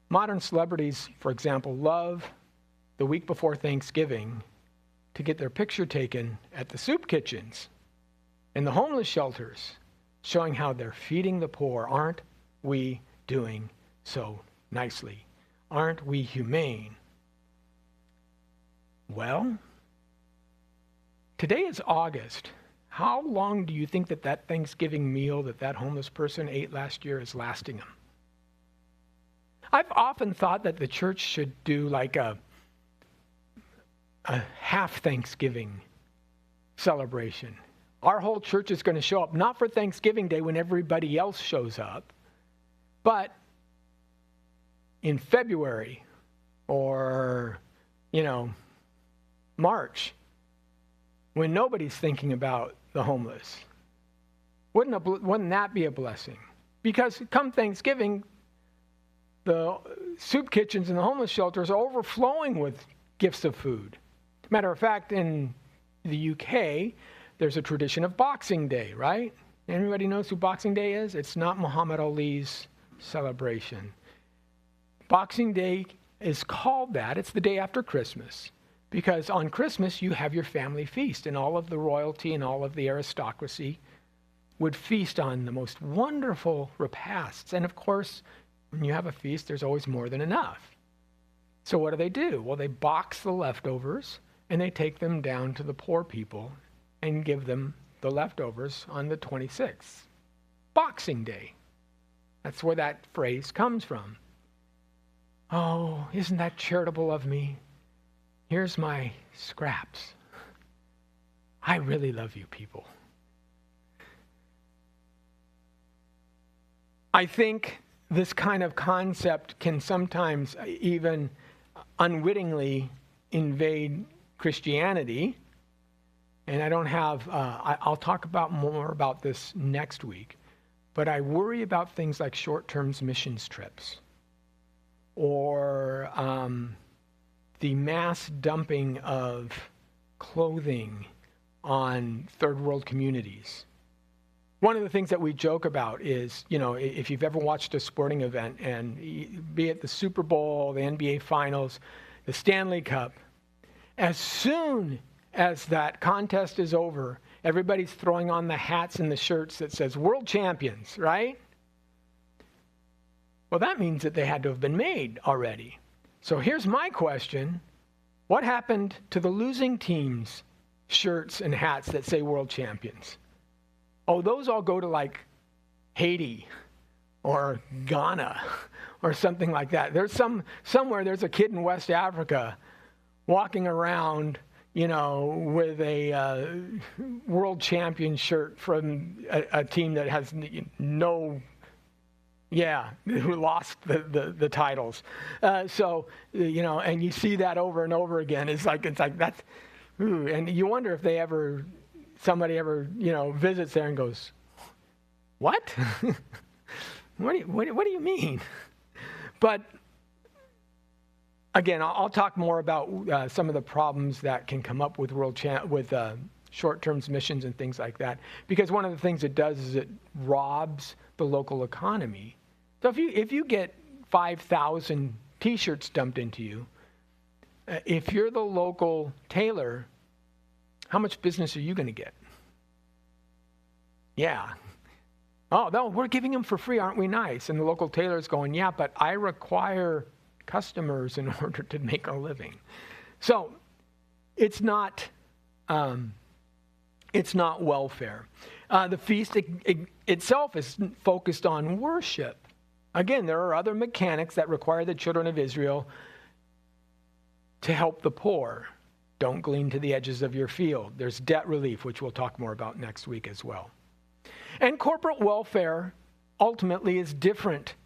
modern celebrities, for example, love the week before Thanksgiving to get their picture taken at the soup kitchens and the homeless shelters, showing how they're feeding the poor. Aren't we doing so nicely? Aren't we humane? Well, today is August. How long do you think that Thanksgiving meal that homeless person ate last year is lasting them? I've often thought that the church should do like a half Thanksgiving celebration. Our whole church is going to show up, not for Thanksgiving Day when everybody else shows up, but in February or, March, when nobody's thinking about the homeless. Wouldn't that be a blessing? Because come Thanksgiving, the soup kitchens and the homeless shelters are overflowing with gifts of food. Matter of fact, in the UK, there's a tradition of Boxing Day, right? Everybody knows who Boxing Day is? It's not Muhammad Ali's celebration. Boxing Day is called that. It's the day after Christmas. Because on Christmas, you have your family feast, and all of the royalty and all of the aristocracy would feast on the most wonderful repasts. And of course, when you have a feast, there's always more than enough. So what do? Well, they box the leftovers, and they take them down to the poor people and give them the leftovers on the 26th. Boxing Day. That's where that phrase comes from. Oh, isn't that charitable of me? Here's my scraps. I really love you people. I think this kind of concept can sometimes even unwittingly invade Christianity. And I don't have, I'll talk more about this next week. But I worry about things like short-term missions trips or the mass dumping of clothing on third world communities. One of the things that we joke about is, if you've ever watched a sporting event, and be it the Super Bowl, the NBA Finals, the Stanley Cup, as soon as that contest is over, everybody's throwing on the hats and the shirts that says World Champions, right? Well, that means that they had to have been made already. So here's my question. What happened to the losing team's shirts and hats that say World Champions? Oh, those all go to like Haiti or Ghana or something like that. There's somewhere there's a kid in West Africa walking around, with a world champion shirt from a team that has who lost the titles. And you see that over and over again. It's like that's, and you wonder if somebody ever visits there and goes, what? What do you mean? But again, I'll talk more about some of the problems that can come up with short-term missions and things like that. Because one of the things it does is it robs the local economy. So if you get 5,000 T-shirts dumped into you, if you're the local tailor, how much business are you going to get? Yeah. Oh, no, we're giving them for free, aren't we nice? And the local tailor's going, yeah, but I require customers in order to make a living. So it's not welfare. The feast itself is focused on worship. Again, there are other mechanics that require the children of Israel to help the poor. Don't glean to the edges of your field. There's debt relief, which we'll talk more about next week as well. And corporate welfare ultimately is different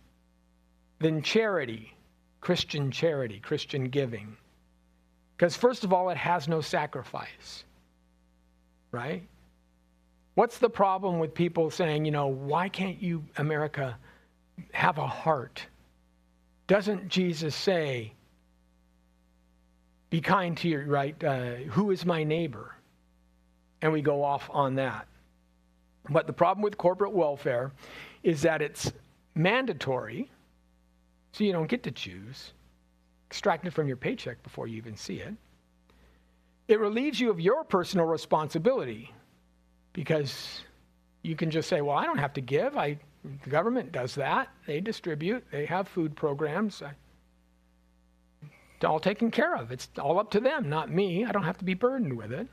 than charity, Christian giving. Because first of all, it has no sacrifice, right? What's the problem with people saying, why can't you, America, have a heart? Doesn't Jesus say, be kind to your, right? Who is my neighbor? And we go off on that. But the problem with corporate welfare is that it's mandatory, so you don't get to choose. Extract it from your paycheck before you even see it. It relieves you of your personal responsibility because you can just say, well, I don't have to give. The government does that. They distribute. They have food programs. It's all taken care of. It's all up to them, not me. I don't have to be burdened with it.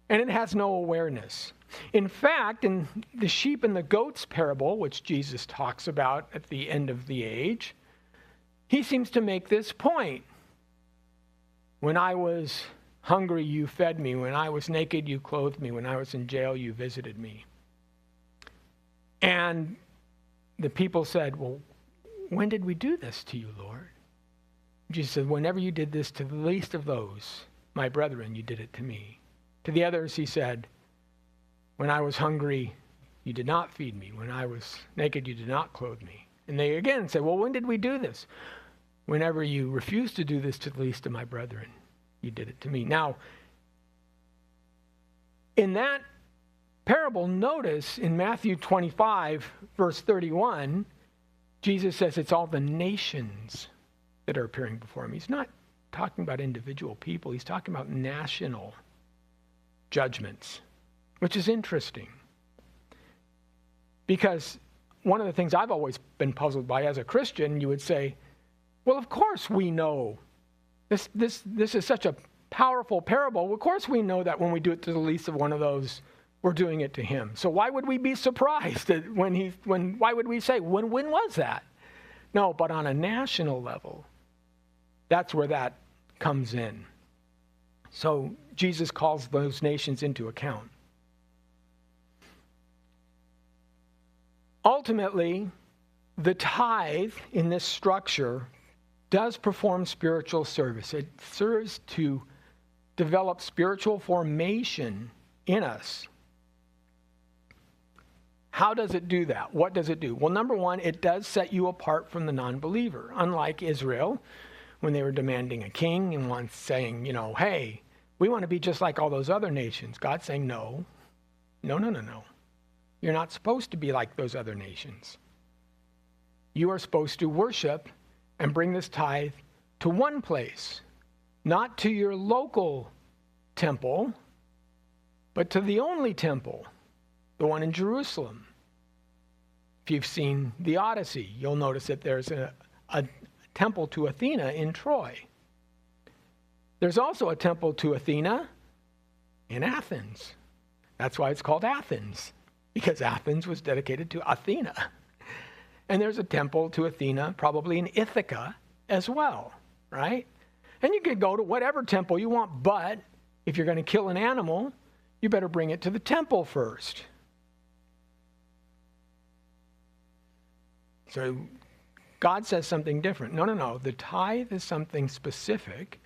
And it has no awareness. In fact, in the sheep and the goats parable, which Jesus talks about at the end of the age, he seems to make this point. When I was hungry, you fed me. When I was naked, you clothed me. When I was in jail, you visited me. And the people said, well, when did we do this to you, Lord? Jesus said, whenever you did this to the least of those, my brethren, you did it to me. To the others, he said, when I was hungry, you did not feed me. When I was naked, you did not clothe me. And they again said, well, when did we do this? Whenever you refused to do this to the least of my brethren, you did it to me. Now, in that parable, notice in Matthew 25, verse 31, Jesus says it's all the nations that are appearing before him. He's not talking about individual people. He's talking about national judgments, which is interesting. Because one of the things I've always been puzzled by as a Christian, you would say, well, of course we know. This is such a powerful parable. Of course we know that when we do it to the least of one of those, we're doing it to him. So why would we be surprised that why would we say, when was that? No, but on a national level, that's where that comes in. So Jesus calls those nations into account. Ultimately, the tithe in this structure does perform spiritual service. It serves to develop spiritual formation in us. How does it do that? What does it do? Well, number one, it does set you apart from the non-believer. Unlike Israel, when they were demanding a king and once saying, hey, we want to be just like all those other nations. God's saying, no. You're not supposed to be like those other nations. You are supposed to worship and bring this tithe to one place, not to your local temple, but to the only temple, the one in Jerusalem. If you've seen the Odyssey, you'll notice that there's a temple to Athena in Troy. There's also a temple to Athena in Athens. That's why it's called Athens, because Athens was dedicated to Athena. And there's a temple to Athena probably in Ithaca as well, right? And you could go to whatever temple you want, but if you're going to kill an animal, you better bring it to the temple first. So God says something different. No. The tithe is something specific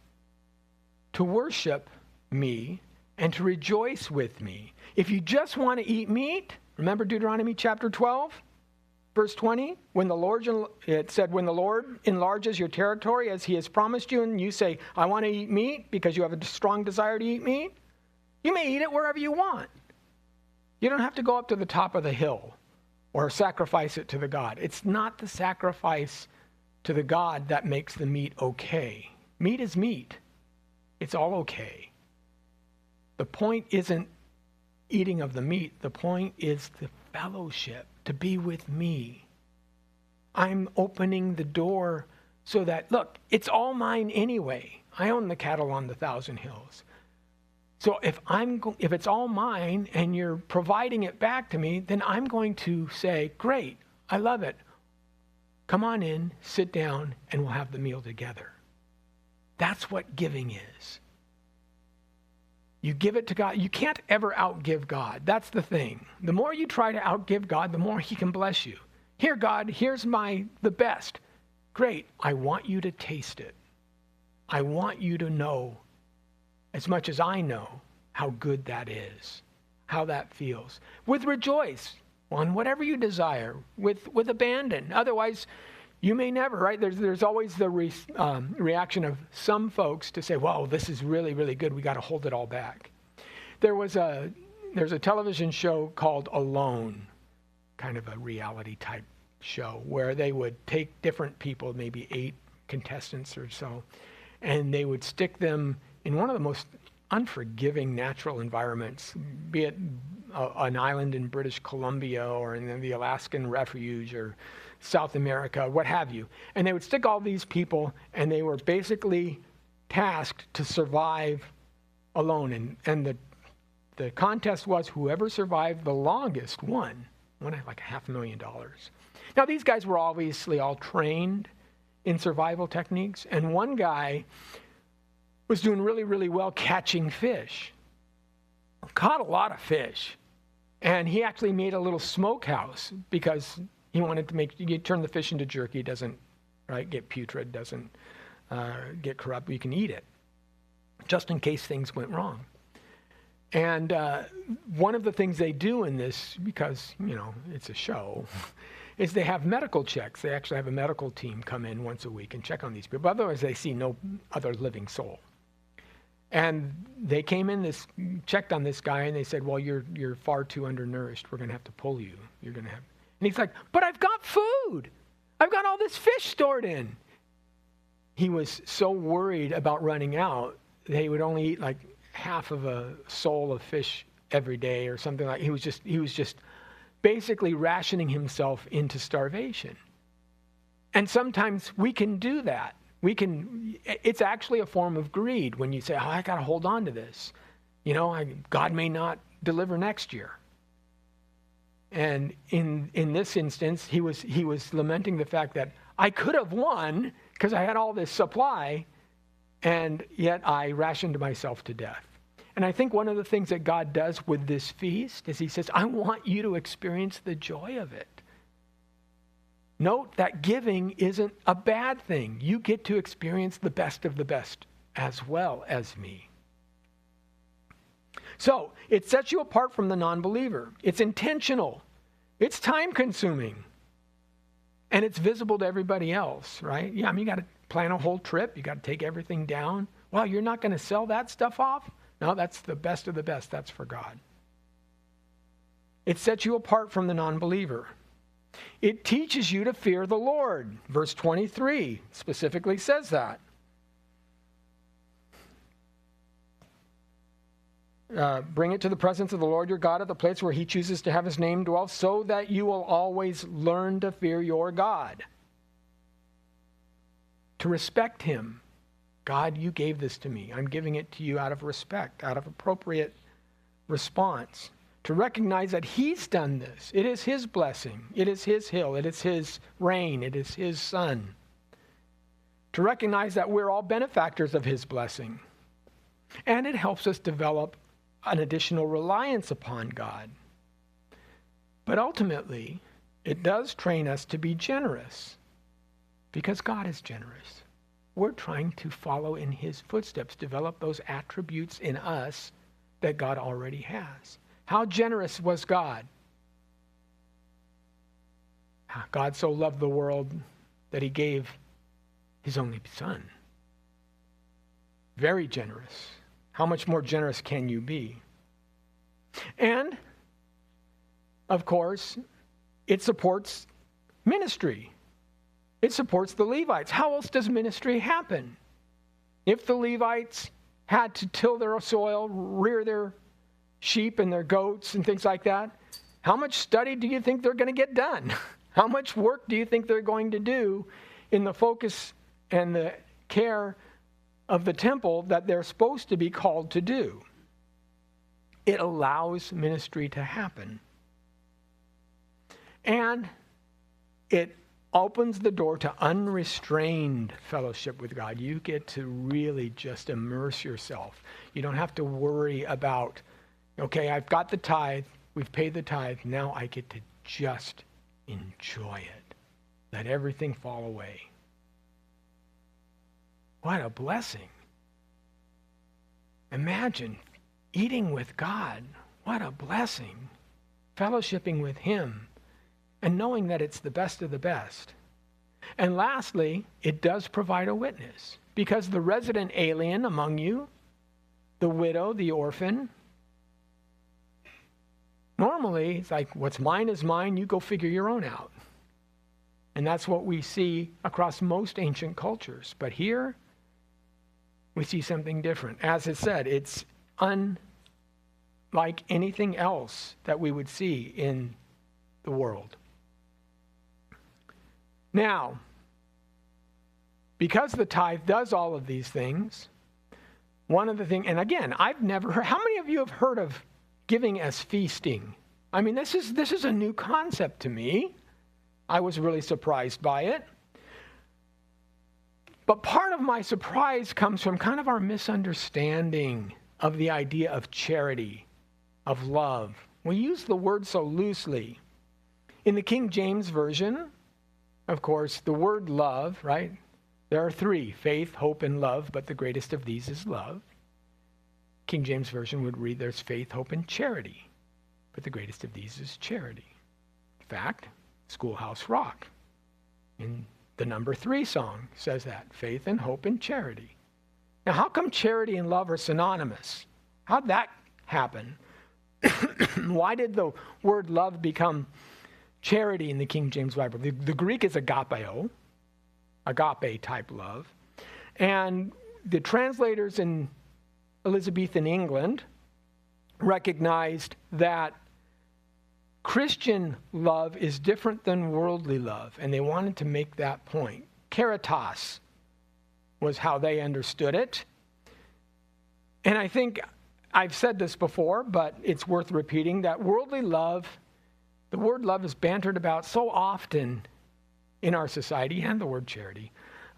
to worship me and to rejoice with me. If you just want to eat meat, remember Deuteronomy chapter 12, verse 20? It said, when the Lord enlarges your territory as he has promised you, and you say, I want to eat meat because you have a strong desire to eat meat, you may eat it wherever you want. You don't have to go up to the top of the hill or sacrifice it to the God. It's not the sacrifice to the God that makes the meat okay. Meat is meat. It's all okay. The point isn't eating of the meat. The point is the fellowship, to be with me. I'm opening the door so that, look, it's all mine anyway. I own the cattle on the 1,000 hills. So if it's all mine and you're providing it back to me, then I'm going to say, great, I love it. Come on in, sit down, and we'll have the meal together. That's what giving is. You give it to God. You can't ever outgive God. That's the thing. The more you try to outgive God, the more he can bless you. Here, God, here's the best. Great. I want you to taste it. I want you to know, as much as I know, how good that is, how that feels. With rejoice on whatever you desire, with abandon. Otherwise, you may never, right? There's always the reaction of some folks to say, whoa, this is really, really good. We got to hold it all back. There's a television show called Alone, kind of a reality type show, where they would take different people, maybe 8 contestants or so, and they would stick them in one of the most unforgiving natural environments, be it an island in British Columbia or in the Alaskan Refuge or South America, what have you. And they would stick all these people, and they were basically tasked to survive alone. And the contest was whoever survived the longest won like $500,000. Now, these guys were obviously all trained in survival techniques, and one guy was doing really, really well catching fish. Caught a lot of fish. And he actually made a little smokehouse because he wanted to you turn the fish into jerky, it doesn't get putrid, doesn't get corrupt, you can eat it, just in case things went wrong. And one of the things they do in this, because, it's a show, is they have medical checks. They actually have a medical team come in once a week and check on these people. Otherwise, they see no other living soul. And they came in, checked on this guy, and they said, well, you're far too undernourished. We're going to have to pull you. You're going to have... And he's like, but I've got food. I've got all this fish stored in. He was so worried about running out, they would only eat like half of a sole of fish every day or something like. He was just basically rationing himself into starvation. And sometimes we can do that. It's actually a form of greed when you say, I got to hold on to this. God may not deliver next year. And in this instance, he was lamenting the fact that I could have won because I had all this supply, and yet I rationed myself to death. And I think one of the things that God does with this feast is he says, I want you to experience the joy of it. Note that giving isn't a bad thing. You get to experience the best of the best as well as me. So it sets you apart from the non-believer. It's intentional. It's time-consuming. And it's visible to everybody else, right? Yeah, you got to plan a whole trip. You got to take everything down. Well, you're not going to sell that stuff off? No, that's the best of the best. That's for God. It sets you apart from the non-believer. It teaches you to fear the Lord. Verse 23 specifically says that. Bring it to the presence of the Lord your God at the place where he chooses to have his name dwell, so that you will always learn to fear your God. To respect him. God, you gave this to me. I'm giving it to you out of respect, out of appropriate response. To recognize that he's done this. It is his blessing. It is his hill. It is his rain. It is his sun. To recognize that we're all benefactors of his blessing. And it helps us develop an additional reliance upon God. But ultimately, it does train us to be generous because God is generous. We're trying to follow in his footsteps, develop those attributes in us that God already has. How generous was God? God so loved the world that he gave his only son. Very generous. How much more generous can you be? And, of course, it supports ministry. It supports the Levites. How else does ministry happen? If the Levites had to till their soil, rear their sheep and their goats and things like that, how much study do you think they're going to get done? How much work do you think they're going to do in the focus and the care of the temple that they're supposed to be called to do? It allows ministry to happen. And it opens the door to unrestrained fellowship with God. You get to really just immerse yourself. You don't have to worry about, okay, I've got the tithe, we've paid the tithe, now I get to just enjoy it. Let everything fall away. What a blessing. Imagine eating with God. What a blessing. Fellowshipping with him and knowing that it's the best of the best. And lastly, it does provide a witness because the resident alien among you, the widow, the orphan, normally it's like what's mine is mine, you go figure your own out. And that's what we see across most ancient cultures. But here, we see something different. As it said, it's unlike anything else that we would see in the world. Now, because the tithe does all of these things, one of the things, and again, I've never heard, how many of you have heard of giving as feasting? I mean, this is a new concept to me. I was really surprised by it. But part of my surprise comes from kind of our misunderstanding of the idea of charity, of love. We use the word so loosely. In the King James Version, of course, the word love, right? There are three, faith, hope, and love, but the greatest of these is love. King James Version would read there's faith, hope, and charity, but the greatest of these is charity. In fact, Schoolhouse Rock in the number 3 song says that, faith and hope and charity. Now, how come charity and love are synonymous? How'd that happen? Why did the word love become charity in the King James Bible? The Greek is agapeo, agape type love. And the translators in Elizabethan England recognized that Christian love is different than worldly love, and they wanted to make that point. Caritas was how they understood it. And I think I've said this before, but it's worth repeating, that worldly love, the word love is bantered about so often in our society, and the word charity,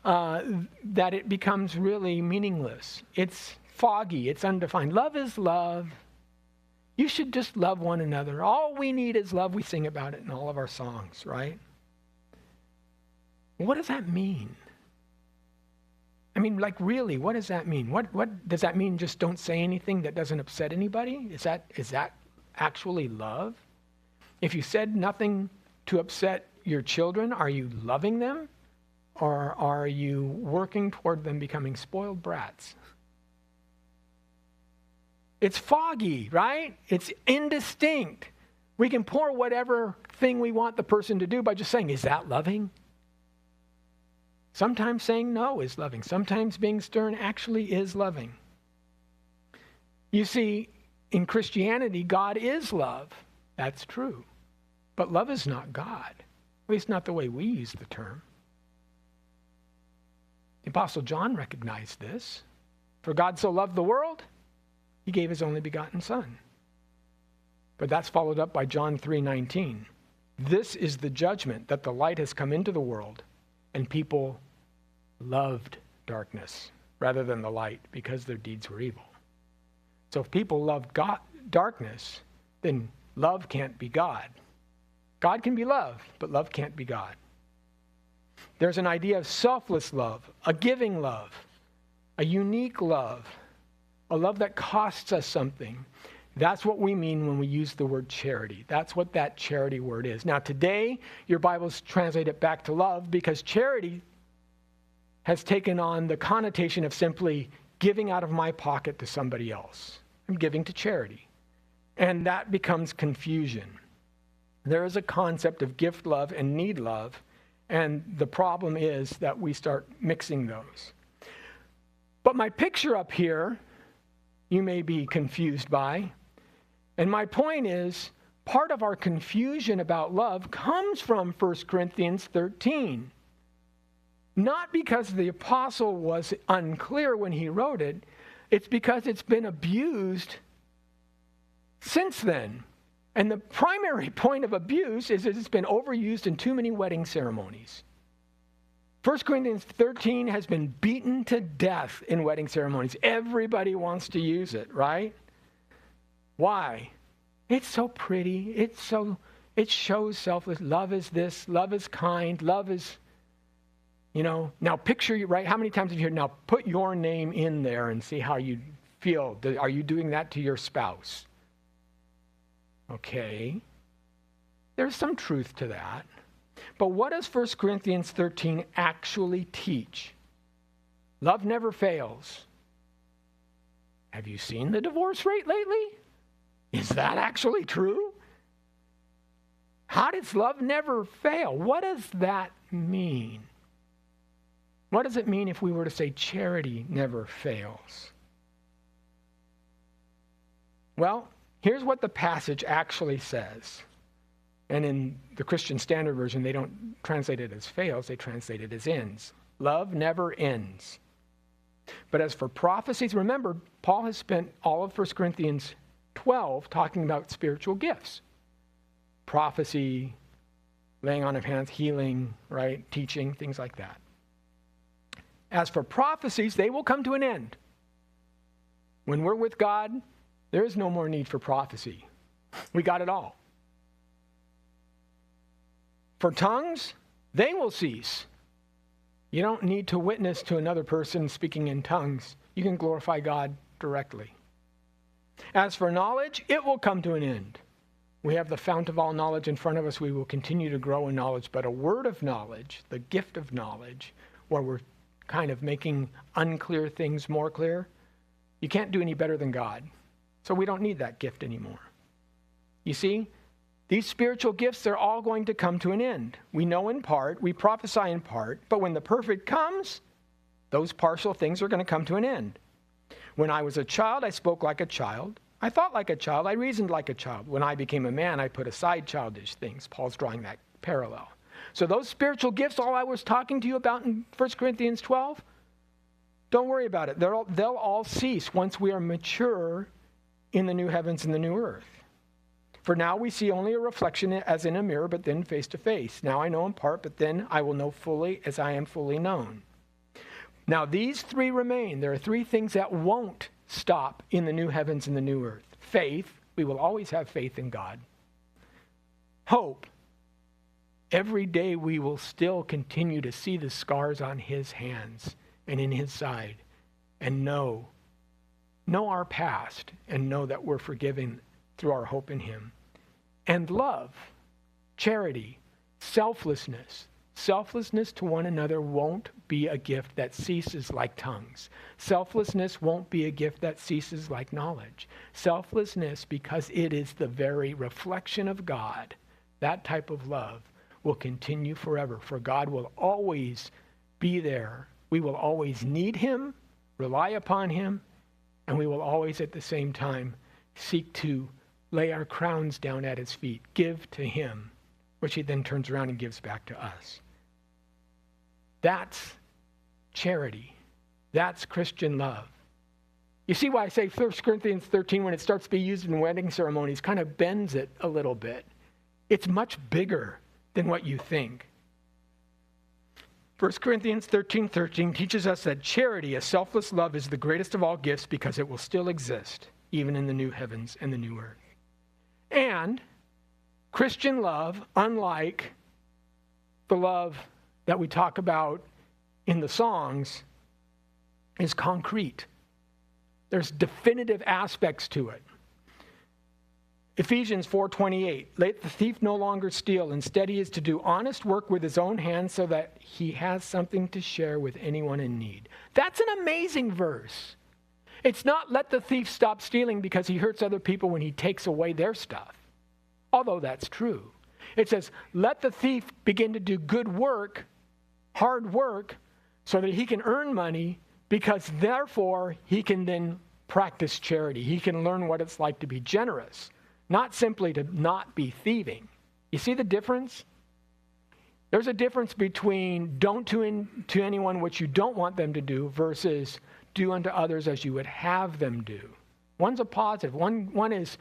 that it becomes really meaningless. It's foggy, it's undefined. Love is love. You should just love one another. All we need is love. We sing about it in all of our songs, right? What does that mean? I mean, like, really, what does that mean? What does that mean? Just don't say anything that doesn't upset anybody? Is that actually love? If you said nothing to upset your children, are you loving them? Or are you working toward them becoming spoiled brats? It's foggy, right? It's indistinct. We can pour whatever thing we want the person to do by just saying, is that loving? Sometimes saying no is loving. Sometimes being stern actually is loving. You see, in Christianity, God is love. That's true. But love is not God. At least not the way we use the term. The Apostle John recognized this. For God so loved the world, he gave his only begotten Son. But that's followed up by John 3:19. This is the judgment, that the light has come into the world, and people loved darkness rather than the light because their deeds were evil. So if people love darkness, then love can't be God. God can be love, but love can't be God. There's an idea of selfless love, a giving love, a unique love, a love that costs us something. That's what we mean when we use the word charity. That's what that charity word is. Now today, your Bibles translate it back to love because charity has taken on the connotation of simply giving out of my pocket to somebody else. I'm giving to charity. And that becomes confusion. There is a concept of gift love and need love, and the problem is that we start mixing those. But my picture up here, you may be confused by, and my point is, part of our confusion about love comes from 1 Corinthians 13. Not because the apostle was unclear when he wrote it, it's because it's been abused since then. And the primary point of abuse is that it's been overused in too many wedding ceremonies. 1 Corinthians 13 has been beaten to death in wedding ceremonies. Everybody wants to use it, right? Why? It's so pretty. It shows selfless. Love is this. Love is kind. Love is, now picture, right? How many times have you heard, now put your name in there and see how you feel. Are you doing that to your spouse? Okay. There's some truth to that. But what does 1 Corinthians 13 actually teach? Love never fails. Have you seen the divorce rate lately? Is that actually true? How does love never fail? What does that mean? What does it mean if we were to say charity never fails? Well, here's what the passage actually says. And in the Christian Standard Version, they don't translate it as fails, they translate it as ends. Love never ends. But as for prophecies, remember, Paul has spent all of 1 Corinthians 12 talking about spiritual gifts. Prophecy, laying on of hands, healing, right? Teaching, things like that. As for prophecies, they will come to an end. When we're with God, there is no more need for prophecy. We got it all. For tongues, they will cease. You don't need to witness to another person speaking in tongues. You can glorify God directly. As for knowledge, it will come to an end. We have the fount of all knowledge in front of us. We will continue to grow in knowledge. But a word of knowledge, the gift of knowledge, where we're kind of making unclear things more clear, you can't do any better than God. So we don't need that gift anymore. You see, these spiritual gifts, they're all going to come to an end. We know in part, we prophesy in part, but when the perfect comes, those partial things are going to come to an end. When I was a child, I spoke like a child. I thought like a child. I reasoned like a child. When I became a man, I put aside childish things. Paul's drawing that parallel. So those spiritual gifts, all I was talking to you about in 1 Corinthians 12, don't worry about it. They'll all cease once we are mature in the new heavens and the new earth. For now we see only a reflection as in a mirror, but then face to face. Now I know in part, but then I will know fully as I am fully known. Now these three remain. There are three things that won't stop in the new heavens and the new earth. Faith, we will always have faith in God. Hope, every day we will still continue to see the scars on his hands and in his side and know our past and know that we're forgiven through our hope in him. And love, charity, selflessness, Selflessness to one another won't be a gift that ceases like tongues. Selflessness won't be a gift that ceases like knowledge. Selflessness, because it is the very reflection of God, that type of love will continue forever. For God will always be there. We will always need him, rely upon him, and we will always at the same time seek to lay our crowns down at his feet, give to him, which he then turns around and gives back to us. That's charity. That's Christian love. You see why I say 1 Corinthians 13, when it starts to be used in wedding ceremonies, kind of bends it a little bit. It's much bigger than what you think. 1 Corinthians 13:13 teaches us that charity, a selfless love, is the greatest of all gifts because it will still exist, even in the new heavens and the new earth. And Christian love, unlike the love that we talk about in the songs, is concrete. There's definitive aspects to it. Ephesians 4:28, let the thief no longer steal. Instead, he is to do honest work with his own hands so that he has something to share with anyone in need. That's an amazing verse. It's not let the thief stop stealing because he hurts other people when he takes away their stuff, although that's true. It says, let the thief begin to do good work, hard work, so that he can earn money, because therefore he can then practice charity. He can learn what it's like to be generous, not simply to not be thieving. You see the difference? There's a difference between don't do to anyone what you don't want them to do versus do unto others as you would have them do. One's a positive. One is,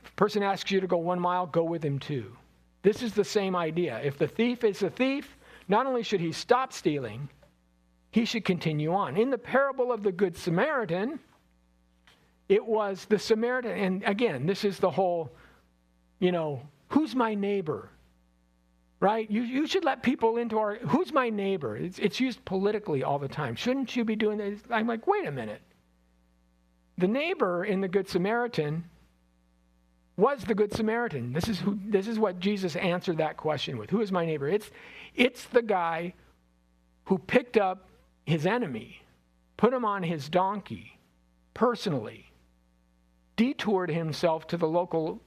if a person asks you to go 1 mile, go with him too. This is the same idea. If the thief is a thief, not only should he stop stealing, he should continue on. In the parable of the Good Samaritan, it was the Samaritan, and again, this is the whole, who's my neighbor? Right? You should let people into our, who's my neighbor? It's used politically all the time. Shouldn't you be doing this? I'm like, wait a minute. The neighbor in the Good Samaritan was the Good Samaritan. This is what Jesus answered that question with. Who is my neighbor? It's the guy who picked up his enemy, put him on his donkey personally, detoured himself to the local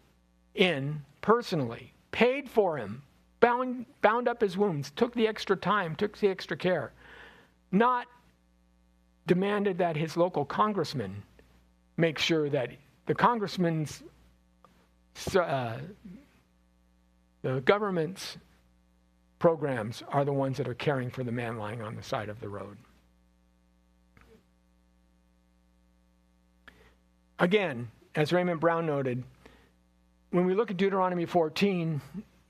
inn personally, paid for him, bound up his wounds, took the extra time, took the extra care, not demanded that his local congressman make sure that the congressman's, the government's programs are the ones that are caring for the man lying on the side of the road. Again, as Raymond Brown noted, when we look at Deuteronomy 14,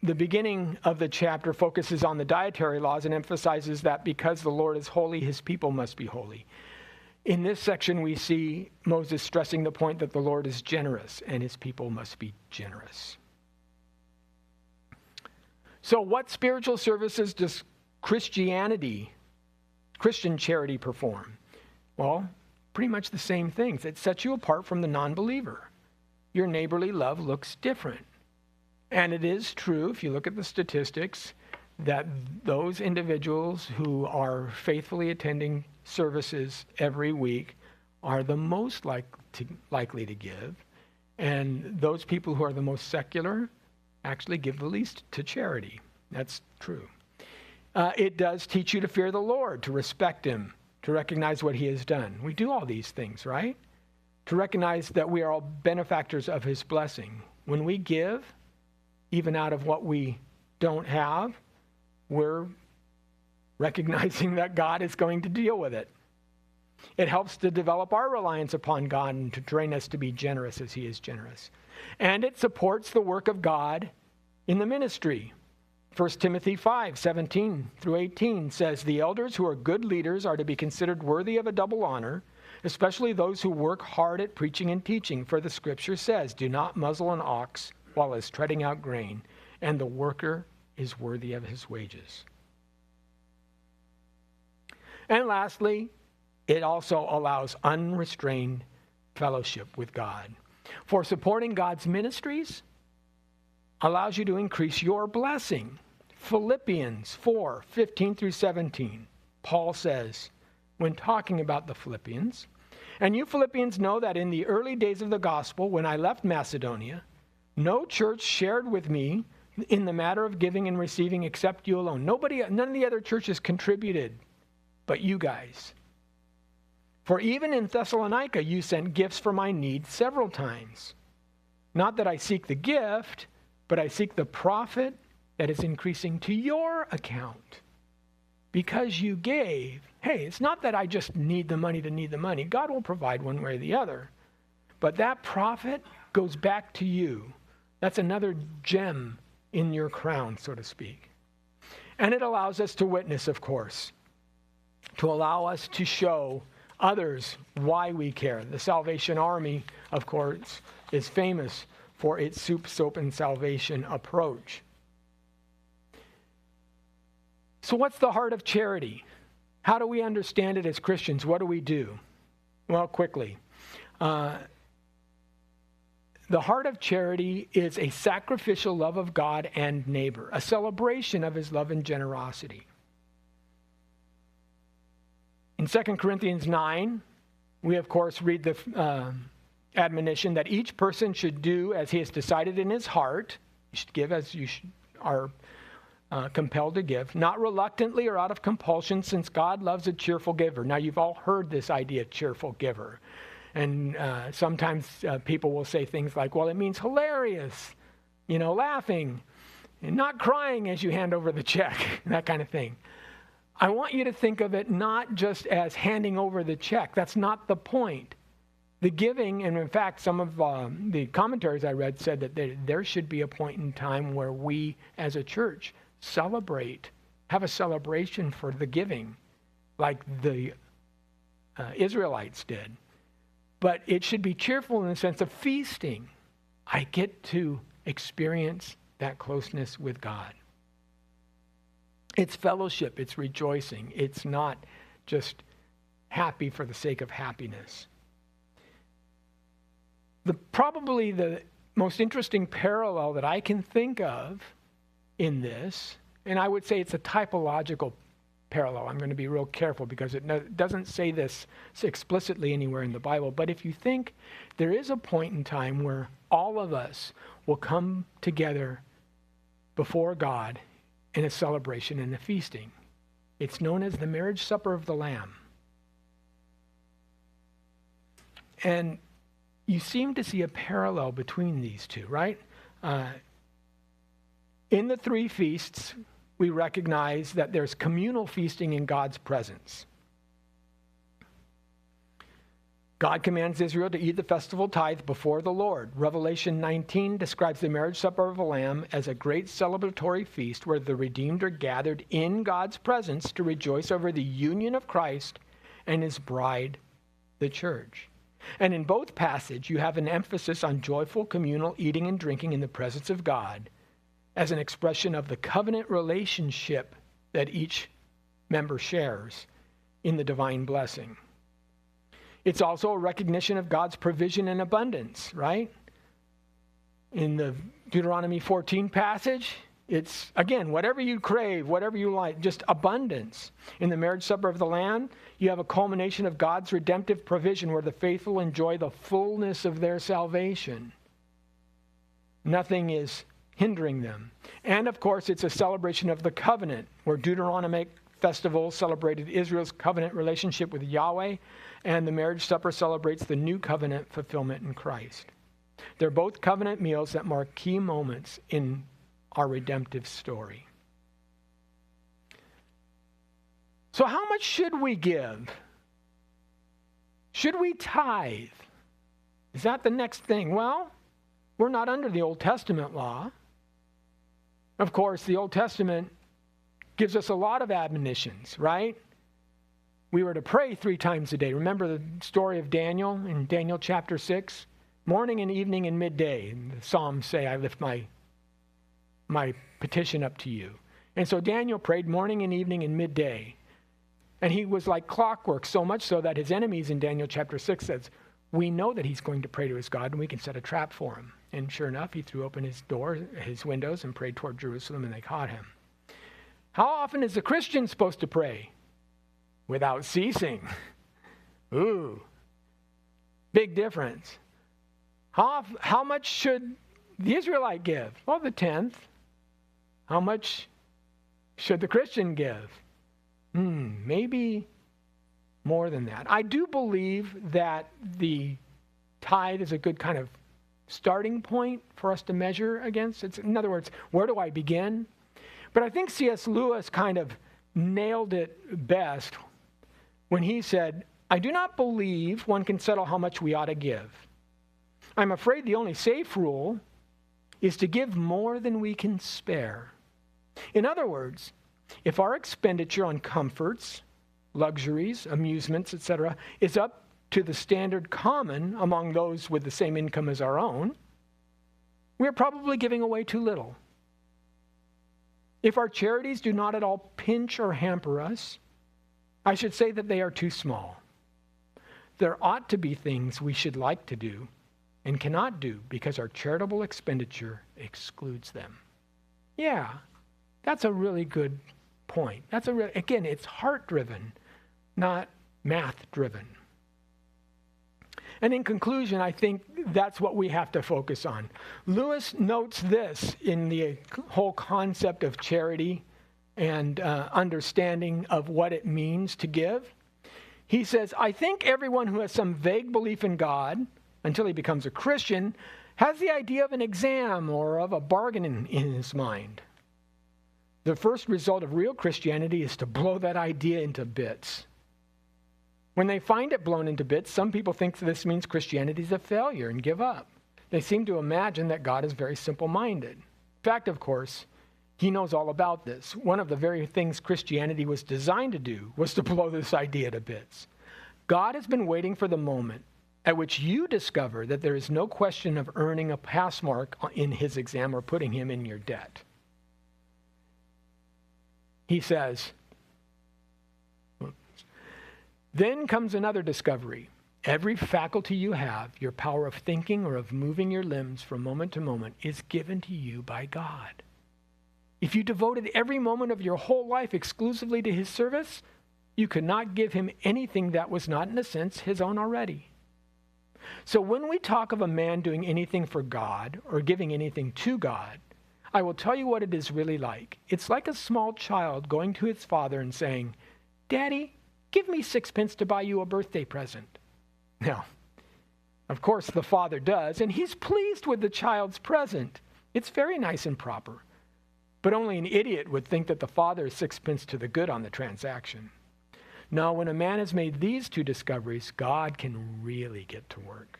the beginning of the chapter focuses on the dietary laws and emphasizes that because the Lord is holy, his people must be holy. In this section, we see Moses stressing the point that the Lord is generous and his people must be generous. So what spiritual services does Christian charity perform? Well, pretty much the same things. It sets you apart from the non-believer. Your neighborly love looks different. And it is true, if you look at the statistics, that those individuals who are faithfully attending services every week are the most likely to give. And those people who are the most secular actually give the least to charity. That's true. It does teach you to fear the Lord, to respect him, to recognize what he has done. We do all these things, right? To recognize that we are all benefactors of his blessing. When we give, even out of what we don't have, we're recognizing that God is going to deal with it. It helps to develop our reliance upon God and to train us to be generous as he is generous. And it supports the work of God in the ministry. 1 Timothy 5:17-18 says, the elders who are good leaders are to be considered worthy of a double honor, especially those who work hard at preaching and teaching. For the scripture says, do not muzzle an ox while it is treading out grain, and the worker is worthy of his wages. And lastly, it also allows unrestrained fellowship with God. For supporting God's ministries allows you to increase your blessing. Philippians 4:15 through 17, Paul says, when talking about the Philippians, "And you Philippians know that in the early days of the gospel, when I left Macedonia, no church shared with me in the matter of giving and receiving except you alone." None of the other churches contributed, but you guys. "For even in Thessalonica, you sent gifts for my need several times. Not that I seek the gift, but I seek the profit that is increasing to your account. Because you gave." Hey, it's not that I just need the money to need the money. God will provide one way or the other. But that profit goes back to you. That's another gem in your crown, so to speak. And it allows us to witness, of course, to allow us to show others why we care. The Salvation Army, of course, is famous for its soup, soap, and salvation approach. So what's the heart of charity? How do we understand it as Christians? What do we do? Well, quickly. The heart of charity is a sacrificial love of God and neighbor, a celebration of his love and generosity. In 2 Corinthians 9, we of course read the admonition that each person should do as he has decided in his heart. You should give as you are compelled to give, not reluctantly or out of compulsion, since God loves a cheerful giver. Now, you've all heard this idea, cheerful giver. And sometimes people will say things like, well, it means hilarious, laughing and not crying as you hand over the check, that kind of thing. I want you to think of it not just as handing over the check. That's not the point. The giving, and in fact, some of the commentaries I read said that there should be a point in time where we as a church have a celebration for the giving, like the Israelites did. But it should be cheerful in the sense of feasting. I get to experience that closeness with God. It's fellowship, it's rejoicing. It's not just happy for the sake of happiness. Probably the most interesting parallel that I can think of in this, and I would say it's a typological parallel. I'm going to be real careful because it doesn't say this explicitly anywhere in the Bible, but if you think there is a point in time where all of us will come together before God in a celebration and a feasting. It's known as the marriage supper of the Lamb. And you seem to see a parallel between these two, right? In the three feasts, we recognize that there's communal feasting in God's presence. God commands Israel to eat the festival tithe before the Lord. Revelation 19 describes the marriage supper of the Lamb as a great celebratory feast where the redeemed are gathered in God's presence to rejoice over the union of Christ and his bride, the church. And in both passages, you have an emphasis on joyful communal eating and drinking in the presence of God as an expression of the covenant relationship that each member shares in the divine blessing. It's also a recognition of God's provision and abundance, right? In the Deuteronomy 14 passage, it's, again, whatever you crave, whatever you like, just abundance. In the marriage supper of the Lamb, you have a culmination of God's redemptive provision where the faithful enjoy the fullness of their salvation. Nothing is hindering them. And of course, it's a celebration of the covenant, where Deuteronomic festival celebrated Israel's covenant relationship with Yahweh, and the marriage supper celebrates the new covenant fulfillment in Christ. They're both covenant meals that mark key moments in our redemptive story. So how much should we give? Should we tithe? Is that the next thing? Well, we're not under the Old Testament law. Of course, the Old Testament gives us a lot of admonitions, right? We were to pray 3 times a day. Remember the story of Daniel in Daniel chapter 6? Morning and evening and midday. And the Psalms say, I lift my petition up to you. And so Daniel prayed morning and evening and midday. And he was like clockwork, so much so that his enemies in Daniel chapter 6 says, we know that he's going to pray to his God and we can set a trap for him. And sure enough, he threw open his doors, his windows, and prayed toward Jerusalem, and they caught him. How often is a Christian supposed to pray? Without ceasing. Ooh, big difference. How much should the Israelite give? Well, the 10th. How much should the Christian give? Maybe more than that. I do believe that the tithe is a good kind of starting point for us to measure against. In other words, where do I begin? But I think C.S. Lewis kind of nailed it best when he said, I do not believe one can settle how much we ought to give. I'm afraid the only safe rule is to give more than we can spare. In other words, if our expenditure on comforts, luxuries, amusements, etc., is up to the standard common among those with the same income as our own, we're probably giving away too little. If our charities do not at all pinch or hamper us, I should say that they are too small. There ought to be things we should like to do and cannot do because our charitable expenditure excludes them. Yeah, that's a really good point. Again, it's heart-driven, not math-driven. And in conclusion, I think that's what we have to focus on. Lewis notes this in the whole concept of charity and understanding of what it means to give. He says, I think everyone who has some vague belief in God, until he becomes a Christian, has the idea of an exam or of a bargain in his mind. The first result of real Christianity is to blow that idea into bits. When they find it blown into bits, some people think this means Christianity is a failure and give up. They seem to imagine that God is very simple-minded. In fact, of course, he knows all about this. One of the very things Christianity was designed to do was to blow this idea to bits. God has been waiting for the moment at which you discover that there is no question of earning a pass mark in his exam or putting him in your debt. He says, then comes another discovery. Every faculty you have, your power of thinking or of moving your limbs from moment to moment, is given to you by God. If you devoted every moment of your whole life exclusively to his service, you could not give him anything that was not, in a sense, his own already. So when we talk of a man doing anything for God or giving anything to God, I will tell you what it is really like. It's like a small child going to his father and saying, Daddy, give me 6 pence to buy you a birthday present. Now, of course, the father does, and he's pleased with the child's present. It's very nice and proper. But only an idiot would think that the father is 6 pence to the good on the transaction. Now, when a man has made these two discoveries, God can really get to work.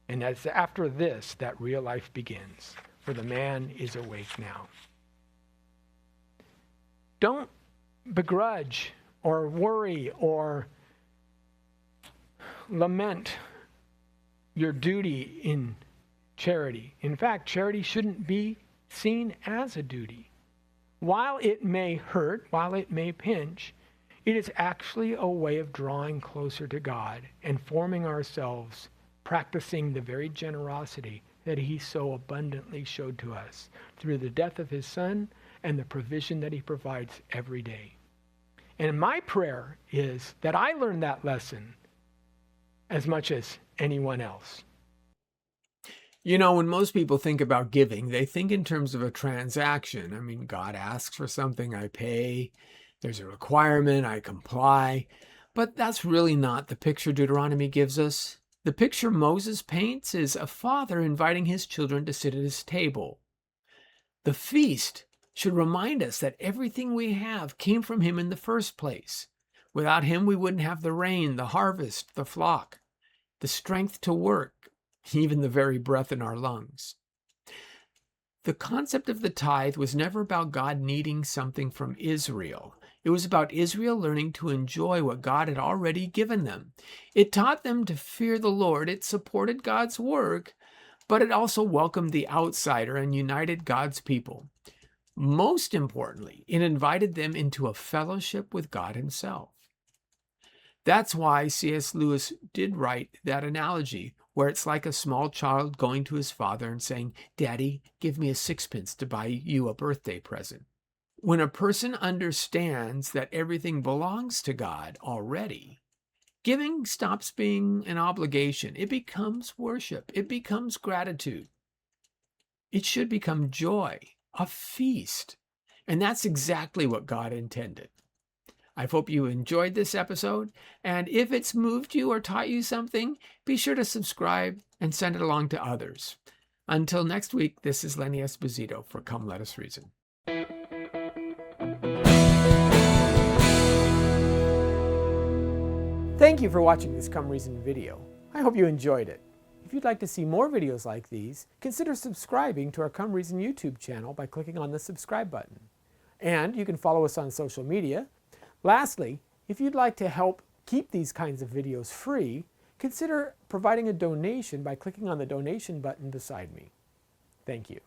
And it's after this that real life begins, for the man is awake now. Don't begrudge or worry or lament your duty in charity. In fact, charity shouldn't be seen as a duty. While it may hurt, while it may pinch, it is actually a way of drawing closer to God and forming ourselves, practicing the very generosity that he so abundantly showed to us through the death of his son and the provision that he provides every day. And my prayer is that I learn that lesson as much as anyone else. You know, when most people think about giving, they think in terms of a transaction. I mean, God asks for something, I pay. There's a requirement, I comply. But that's really not the picture Deuteronomy gives us. The picture Moses paints is a father inviting his children to sit at his table. The feast should remind us that everything we have came from him in the first place. Without him, we wouldn't have the rain, the harvest, the flock, the strength to work, even the very breath in our lungs. The concept of the tithe was never about God needing something from Israel. It was about Israel learning to enjoy what God had already given them. It taught them to fear the Lord. It supported God's work, but it also welcomed the outsider and united God's people. Most importantly, it invited them into a fellowship with God himself. That's why C.S. Lewis did write that analogy, where it's like a small child going to his father and saying, Daddy, give me a 6 pence to buy you a birthday present. When a person understands that everything belongs to God already, giving stops being an obligation. It becomes worship. It becomes gratitude. It should become joy, a feast. And that's exactly what God intended. I hope you enjoyed this episode. And if it's moved you or taught you something, be sure to subscribe and send it along to others. Until next week, this is Lenny Esposito for Come Let Us Reason. Thank you for watching this Come Reason video. I hope you enjoyed it. If you'd like to see more videos like these, consider subscribing to our Come Reason YouTube channel by clicking on the subscribe button. And you can follow us on social media. Lastly, if you'd like to help keep these kinds of videos free, consider providing a donation by clicking on the donation button beside me. Thank you.